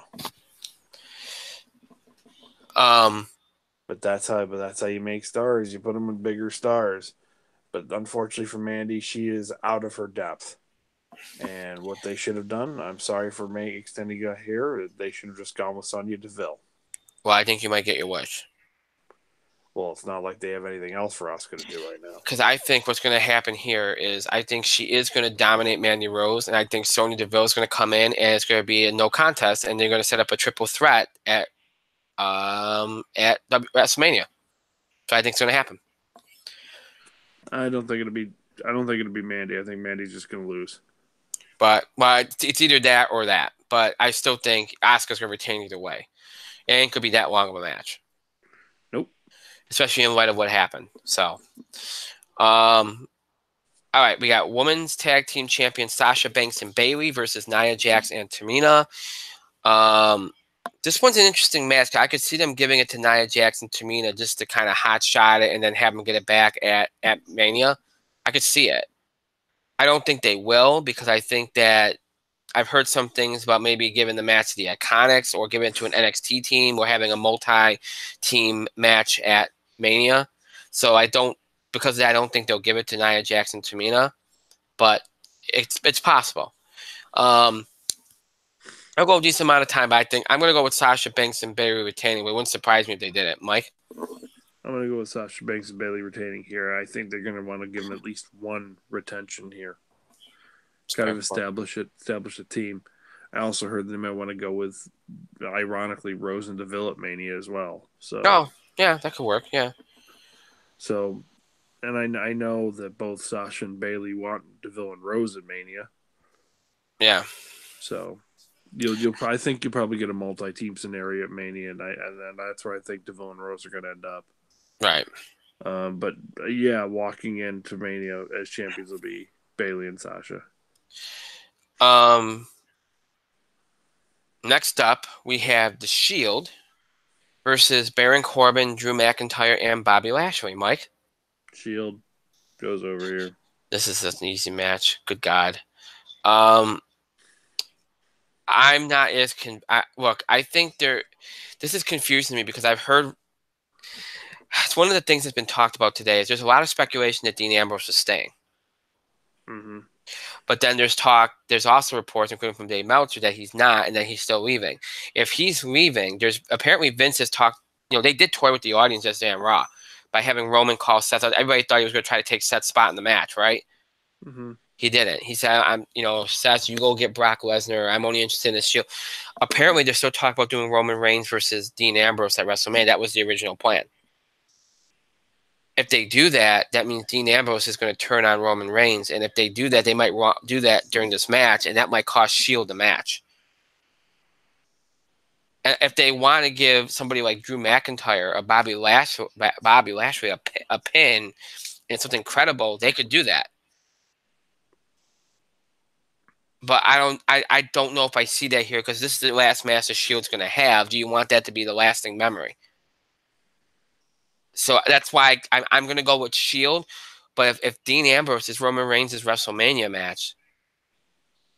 But that's how you make stars. You put them in bigger stars. But unfortunately for Mandy, she is out of her depth. And what they should have done, I'm sorry for extending it here, they should have just gone with Sonya Deville. Well, I think you might get your wish. Well, it's not like they have anything else for Asuka to do right now. Because I think what's going to happen here is I think she is going to dominate Mandy Rose, and I think Sonya Deville is going to come in, and it's going to be a no contest, and they're going to set up a triple threat at WrestleMania. So I think it's going to happen. I don't think it'll be Mandy. I think Mandy's just going to lose. But it's either that or that. But I still think Asuka's going to retain either way. It ain't going to be that long of a match. Nope. Especially in light of what happened. So, all right, we got Women's Tag Team Champion Sasha Banks and Bayley versus Nia Jax and Tamina. This one's an interesting match. I could see them giving it to Nia Jax and Tamina just to kind of hot shot it and then have them get it back at Mania. I could see it. I don't think they will because I think that I've heard some things about maybe giving the match to the Iconics or giving it to an NXT team or having a multi-team match at Mania. So because of that, I don't think they'll give it to Nia Jax and Tamina, but it's possible. I'll go a decent amount of time, but I think I'm going to go with Sasha Banks and Bayley retaining. It wouldn't surprise me if they did it. Mike? I'm going to go with Sasha Banks and Bayley retaining here. I think they're going to want to give them at least one retention here. Kind of establish a team. I also heard they might want to go with, ironically, Rose and Deville at Mania as well. So. Oh, yeah, that could work, yeah. So, and I know that both Sasha and Bayley want Deville and Rose at Mania. Yeah. So, I think you'll probably get a multi-team scenario at Mania, and that's where I think Deville and Rose are going to end up. Right. But yeah, walking into Mania as champions will be Bayley and Sasha. Next up, we have The Shield versus Baron Corbin, Drew McIntyre, and Bobby Lashley. Mike? Shield goes over here. This is an easy match. Good God. I'm not as look. I think this is confusing me because I've heard it's one of the things that's been talked about today. Is there's a lot of speculation that Dean Ambrose is staying. Mm-hmm. But then there's also reports, including from Dave Meltzer, that he's not and that he's still leaving. If he's leaving, there's apparently Vince has talked. They did toy with the audience yesterday on Raw by having Roman call Seth. Everybody thought he was going to try to take Seth's spot in the match, right? Mm-hmm. He didn't. He said, Seth, you go get Brock Lesnar. I'm only interested in the Shield. Apparently, they're still talking about doing Roman Reigns versus Dean Ambrose at WrestleMania. That was the original plan. if they do that, that means Dean Ambrose is going to turn on Roman Reigns, and if they do that, they might do that during this match, and that might cost Shield the match. And if they want to give somebody like Drew McIntyre or Bobby Lashley a pin and something credible, they could do that. But I don't know if I see that here because this is the last match the Shield's going to have. Do you want that to be the lasting memory? So that's why I'm going to go with Shield. But if Dean Ambrose is Roman Reigns' WrestleMania match,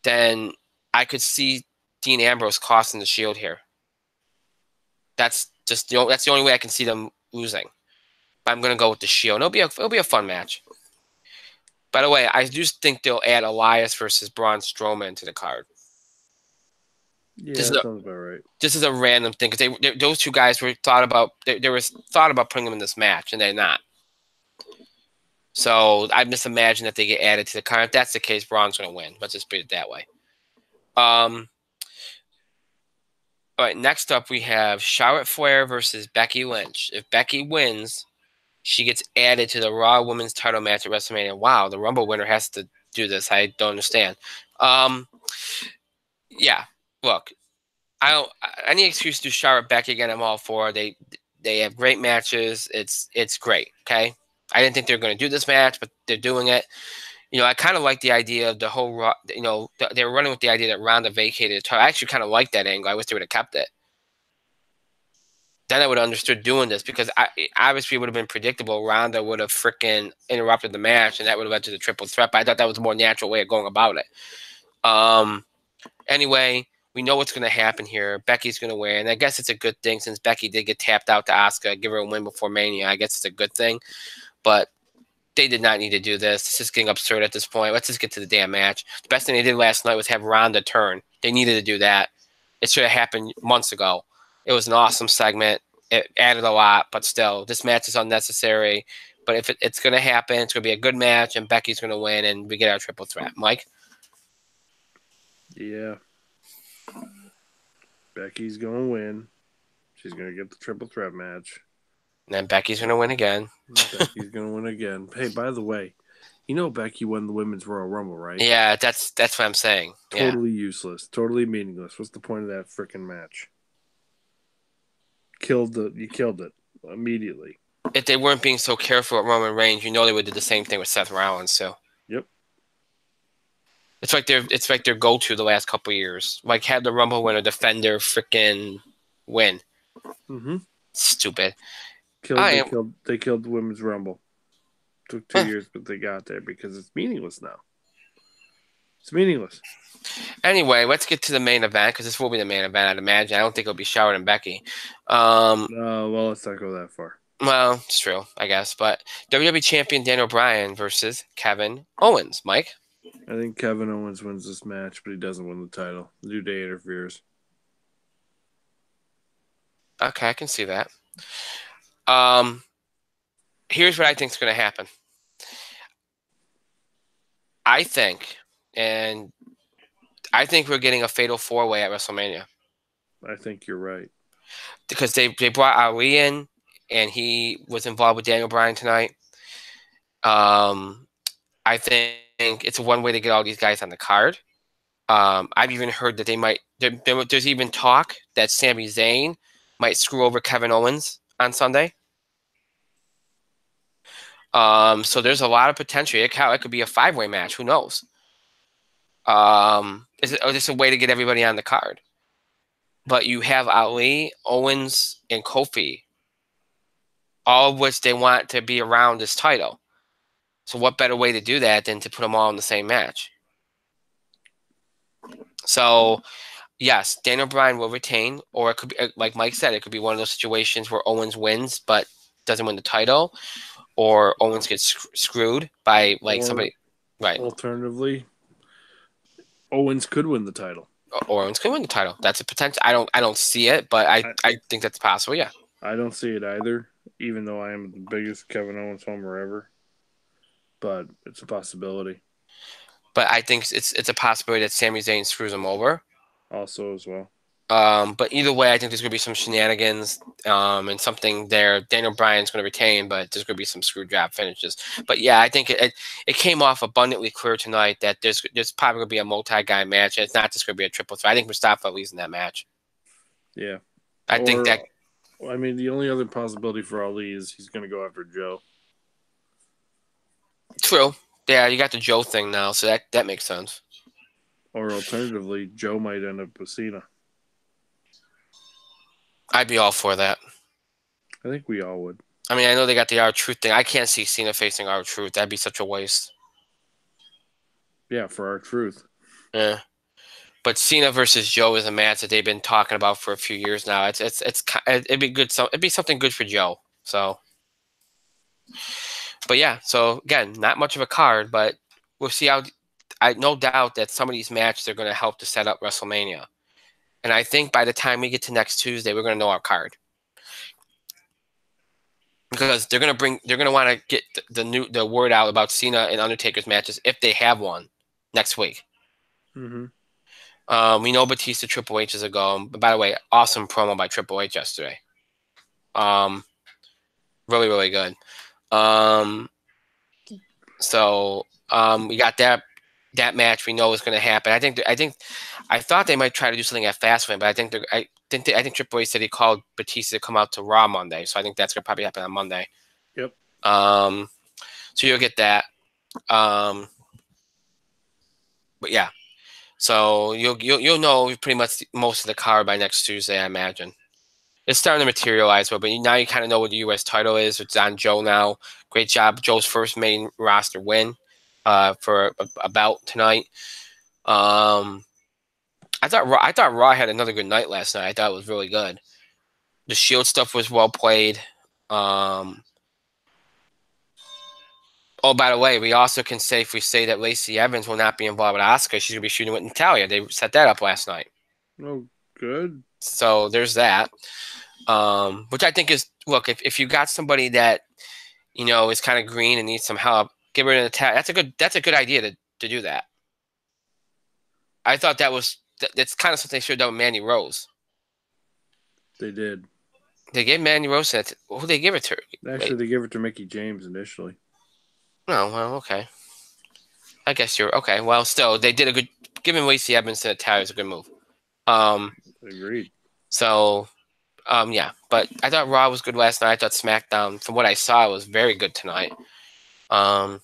then I could see Dean Ambrose costing the Shield here. That's just that's the only way I can see them losing. I'm going to go with the Shield. It'll be a fun match. By the way, I do think they'll add Elias versus Braun Strowman to the card. Yeah, that sounds about right. This is a random thing because those two guys were thought about. There was thought about putting them in this match, and they're not. So I just imagine that they get added to the card. If that's the case, Braun's going to win. Let's just put it that way. All right, next up we have Charlotte Flair versus Becky Lynch. If Becky wins, she gets added to the Raw Women's title match at WrestleMania. Wow, the Rumble winner has to do this. I don't understand. Yeah, look, I don't. Any excuse to do Charlotte Becky again, I'm all for. They have great matches. It's great. Okay, I didn't think they were going to do this match, but they're doing it. You know, I kind of like the idea of the whole. You know, they were running with the idea that Ronda vacated the title. I actually kind of like that angle. I wish they would have kept it. Then I would have understood doing this because obviously it would have been predictable. Ronda would have freaking interrupted the match, and that would have led to the triple threat. But I thought that was a more natural way of going about it. Anyway, we know what's going to happen here. Becky's going to win. And I guess it's a good thing since Becky did get tapped out to Asuka, give her a win before Mania. I guess it's a good thing. But they did not need to do this. This is getting absurd at this point. Let's just get to the damn match. The best thing they did last night was have Ronda turn. They needed to do that. It should have happened months ago. It was an awesome segment. It added a lot, but still, this match is unnecessary. But if it's going to happen, it's going to be a good match, and Becky's going to win, and we get our triple threat. Mike? Yeah. Becky's going to win. She's going to get the triple threat match. And then Becky's going to win again. Becky's going to win again. Hey, by the way, you know Becky won the Women's Royal Rumble, right? Yeah, that's what I'm saying. Totally useless. Totally meaningless. What's the point of that freaking match? You killed it immediately. If they weren't being so careful at Roman Reigns, you know they would do the same thing with Seth Rollins. So yep, it's like their go-to the last couple of years. Like have the Rumble winner defend their freaking win. Mm-hmm. Stupid. They killed the Women's Rumble. Took 2 years, but they got there because it's meaningless now. It's meaningless. Anyway, let's get to the main event because this will be the main event. I'd imagine. I don't think it'll be Charlotte and Becky. Well, let's not go that far. Well, it's true, I guess. But WWE Champion Daniel Bryan versus Kevin Owens. Mike? I think Kevin Owens wins this match, but he doesn't win the title. New Day interferes. Okay, I can see that. Here's what I think is going to happen. I think we're getting a fatal four-way at WrestleMania. I think you're right. Because they brought Ali in, and he was involved with Daniel Bryan tonight. I think it's one way to get all these guys on the card. I've even heard that they might. There's even talk that Sami Zayn might screw over Kevin Owens on Sunday. So there's a lot of potential. It could be a five-way match. Who knows? Is it just a way to get everybody on the card? But you have Ali, Owens, and Kofi, all of which they want to be around this title. So what better way to do that than to put them all in the same match? So, yes, Daniel Bryan will retain, or it could be, like Mike said, it could be one of those situations where Owens wins but doesn't win the title, or Owens gets screwed by somebody. Right. Alternatively, Owens could win the title. Or Owens could win the title. That's a potential. I don't see it, but I think that's possible. Yeah. I don't see it either, even though I am the biggest Kevin Owens homer ever. But it's a possibility. But I think it's a possibility that Sami Zayn screws him over. Also, as well. But either way, I think there's going to be some shenanigans and something there. Daniel Bryan's going to retain, but there's going to be some screw job finishes. But yeah, I think it came off abundantly clear tonight that there's probably going to be a multi-guy match. And it's not just going to be a triple threat. I think Mustafa leads in that match. Yeah. I think that. I mean, the only other possibility for Ali is he's going to go after Joe. True. Yeah, you got the Joe thing now, so that makes sense. Or alternatively, Joe might end up with Cena. I'd be all for that. I think we all would. I mean, I know they got the R-Truth thing. I can't see Cena facing R-Truth. That'd be such a waste. Yeah, for R-Truth. Yeah. But Cena versus Joe is a match that they've been talking about for a few years now. It'd be good. So it'd be something good for Joe. So, but yeah. So again, not much of a card, but we'll see how. I no doubt that some of these matches are going to help to set up WrestleMania, and I think by the time we get to next Tuesday, we're going to know our card because they're going to want to get the word out about Cena and Undertaker's matches if they have one next week. Mm-hmm. We know Batista Triple H is a go. By the way, awesome promo by Triple H yesterday. Really, really good. So we got that match. We know is going to happen. I thought they might try to do something at Fastlane, but I think Triple H said he called Batista to come out to Raw Monday, so I think that's going to probably happen on Monday. Yep. So you'll get that. But yeah. So you'll know pretty much most of the card by next Tuesday, I imagine. It's starting to materialize, but now you kind of know what the U.S. title is. It's on Joe now. Great job, Joe's first main roster win for a bout tonight. I thought Raw had another good night last night. I thought it was really good. The Shield stuff was well played. Oh, by the way, we also can safely say that Lacey Evans will not be involved with Asuka. She's going to be shooting with Natalia. They set that up last night. Oh, good. So there's that. Which I think is, look, if you got somebody that, is kind of green and needs some help, give her an attack. That's a good idea to do that. I thought that's kind of something they should have done with Mandy Rose. They did. They gave Mandy Rose that. Who they give it to? Actually, they gave it to Mickie James initially. Oh, well, okay. I guess you're okay. Well, still, they did a good. Giving Lacey Evans to Natalia is a good move. Agreed. So, yeah. But I thought Raw was good last night. I thought SmackDown, from what I saw, was very good tonight. So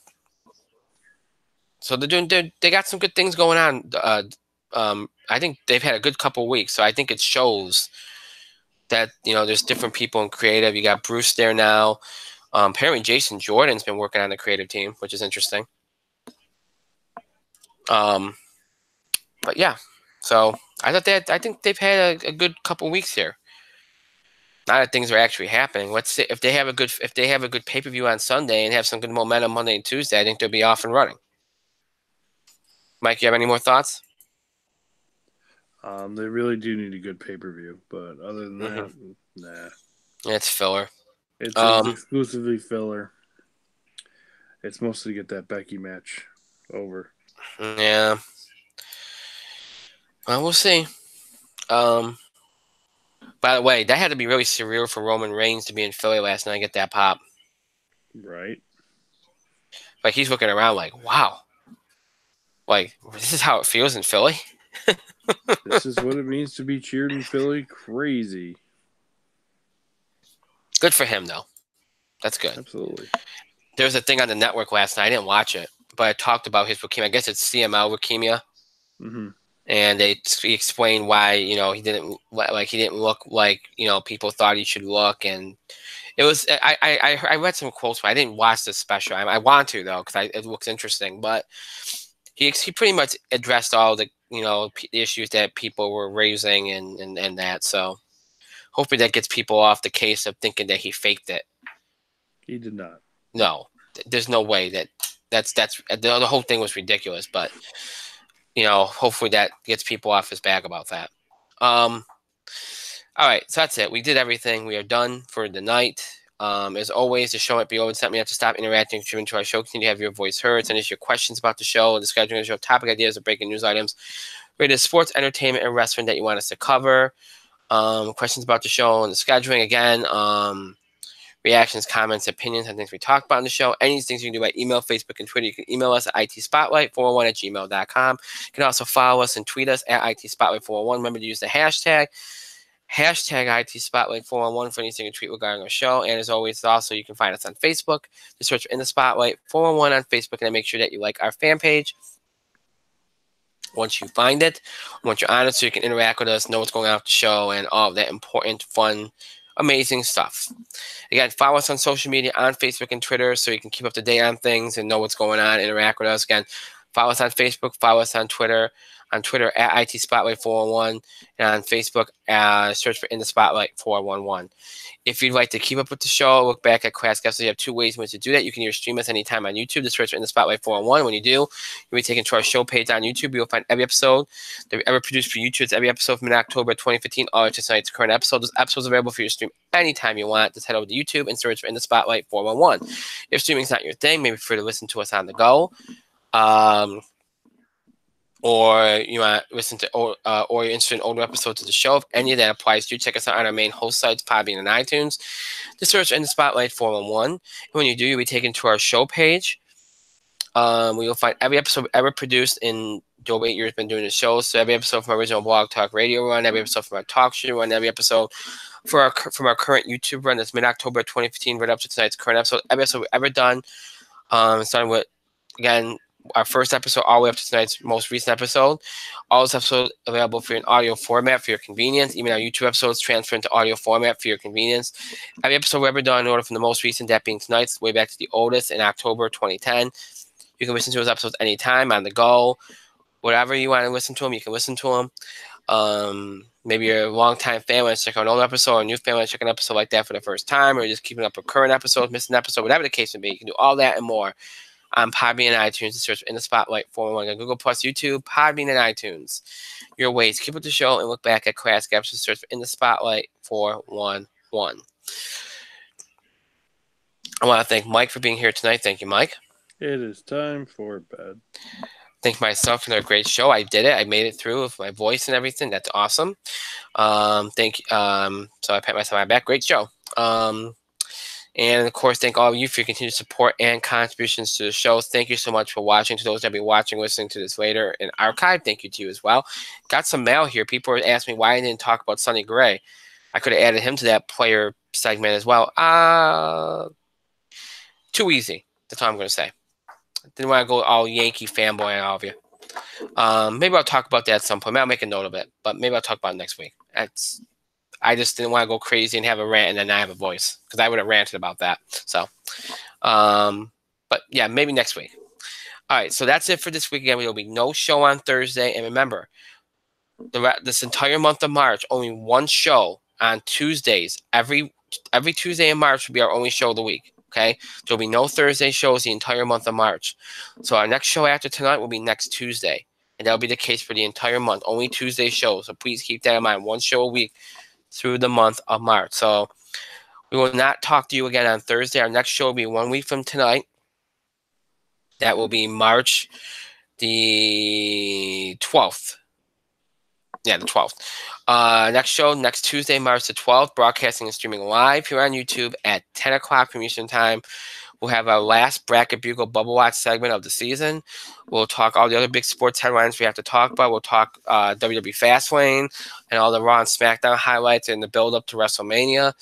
they got some good things going on. I think they've had a good couple weeks. So I think it shows that there's different people in creative. You got Bruce there now. Apparently Jason Jordan's been working on the creative team, which is interesting. But yeah, so I think they've had a good couple weeks here. Not that things are actually happening. Let's say if they have a good pay-per-view on Sunday and have some good momentum Monday and Tuesday, I think they'll be off and running. Mike, you have any more thoughts? They really do need a good pay-per-view, but other than that, nah. It's filler. It's exclusively filler. It's mostly to get that Becky match over. Yeah. Well, we'll see. By the way, that had to be really surreal for Roman Reigns to be in Philly last night and get that pop. Right. Like, he's looking around like, wow. Like, this is how it feels in Philly? This is what it means to be cheered in Philly. Crazy. Good for him, though. That's good. Absolutely. There was a thing on the network last night. I didn't watch it, but I talked about his leukemia. I guess it's CML leukemia. Mm-hmm. And he explained why, he didn't look like, people thought he should look. And it was, I read some quotes, but I didn't watch the special. I want to, though, because it looks interesting. But he pretty much addressed all the, the issues that people were raising and that. So hopefully that gets people off the case of thinking that he faked it. He did not. No, there's no way that's the whole thing was ridiculous. But hopefully that gets people off his back about that. All right, so that's it. We did everything. We are done for the night. As always, the show might be over. It's not me have to stop interacting and contributing to our show. Continue to have your voice heard. Send us your questions about the show, the scheduling of the show, topic ideas, or breaking news items. Rated sports, entertainment, and wrestling that you want us to cover. Questions about the show and the scheduling. Again, reactions, comments, opinions, and things we talk about in the show. Any things you can do by email, Facebook, and Twitter. You can email us at itspotlight401@gmail.com. You can also follow us and tweet us at itspotlight401. Remember to use the hashtag #ITSpotlight411 for anything you tweet regarding our show. And as always, also you can find us on Facebook. Just search for In the Spotlight 411 on Facebook, and then make sure that you like our fan page. Once you find it, once you're on it, so you can interact with us, know what's going on with the show, and all of that important, fun, amazing stuff. Again, follow us on social media on Facebook and Twitter so you can keep up to date on things and know what's going on, interact with us. Again, follow us on Facebook, follow us on Twitter. On Twitter at ITSpotlight411, and on Facebook, search for In the Spotlight 411. If you'd like to keep up with the show, look back at past episodes. You have two ways in which to do that. You can either stream us anytime on YouTube. Just search for In the Spotlight 411. When you do, you'll be taken to our show page on YouTube. You'll find every episode that we ever produced for YouTube. It's every episode from mid-October 2015 all to tonight's current episode. Those episodes are available for you to stream anytime you want. Just head over to YouTube and search for In the Spotlight 411. If streaming's not your thing, maybe prefer to listen to us on the go. Or you want to listen to, or you're interested in older episodes of the show. If any of that applies to you, check us out on our main host sites, Podbean and iTunes. Just search In the Spotlight 411. And when you do, you'll be taken to our show page. Where you'll find every episode ever produced in the over 8 years been doing the show. So every episode from our original Blog Talk Radio run, every episode from our talk show run, every episode from our current YouTube run that's mid-October 2015 right up to tonight's current episode. Every episode we've ever done, starting with, again, our first episode all the way up to tonight's most recent episode. All those episodes available for you in audio format for your convenience. Even our YouTube episodes transfer into audio format for your convenience. Every episode we've ever done in order from the most recent, that being tonight's, way back to the oldest in October 2010. You can listen to those episodes anytime, on the go. Whatever you want to listen to them, you can listen to them. Maybe you're a long-time fan, want to check out an old episode, or a new fan, want to check an episode like that for the first time, or just keeping up with current episodes, missing an episode, whatever the case may be. You can do all that and more on Podbean and iTunes. To search In the Spotlight 411 on Google Plus, YouTube, Podbean, and iTunes. Your ways to keep with the show and look back at classic episodes. Search for In the Spotlight 411. I want to thank Mike for being here tonight. Thank you, Mike. It is time for bed. Thank myself for another great show. I did it. I made it through with my voice and everything. That's awesome. Thank you. So I pat myself on my back. Great show. And, of course, thank all of you for your continued support and contributions to the show. Thank you so much for watching. To those that will be watching, listening to this later in archive, thank you to you as well. Got some mail here. People were asking me why I didn't talk about Sonny Gray. I could have added him to that player segment as well. Too easy. That's all I'm going to say. Didn't want to go all Yankee fanboy on all of you. Maybe I'll talk about that at some point. Maybe I'll make a note of it. But maybe I'll talk about it next week. I just didn't want to go crazy and have a rant and then not have a voice, because I would have ranted about that. So, but yeah, maybe next week. All right, so that's it for this week. Again, there will be no show on Thursday. And remember, this entire month of March, only one show on Tuesdays. Every Tuesday in March will be our only show of the week. Okay, there will be no Thursday shows the entire month of March. So our next show after tonight will be next Tuesday. And that will be the case for the entire month. Only Tuesday shows. So please keep that in mind. One show a week through the month of March. So we will not talk to you again on Thursday. Our next show will be 1 week from tonight. That will be March the 12th. Yeah, the 12th. Next show, next Tuesday, March the 12th, broadcasting and streaming live here on YouTube at 10 o'clock from Eastern Time. We'll have our last Bracket Bugle Bubble Watch segment of the season. We'll talk all the other big sports headlines we have to talk about. We'll talk WWE Fastlane and all the Raw and SmackDown highlights and the build-up to WrestleMania.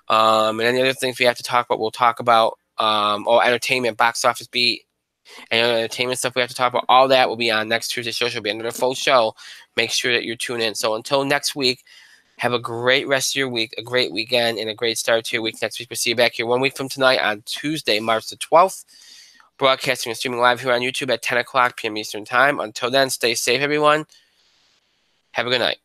And any other things we have to talk about, we'll talk about. Entertainment, box office beat, and entertainment stuff we have to talk about. All that will be on next Tuesday's show. It'll be another full show. Make sure that you're tuned in. So until next week, have a great rest of your week, a great weekend, and a great start to your week. Next week, we'll see you back here 1 week from tonight on Tuesday, March the 12th. Broadcasting and streaming live here on YouTube at 10 o'clock p.m. Eastern Time. Until then, stay safe, everyone. Have a good night.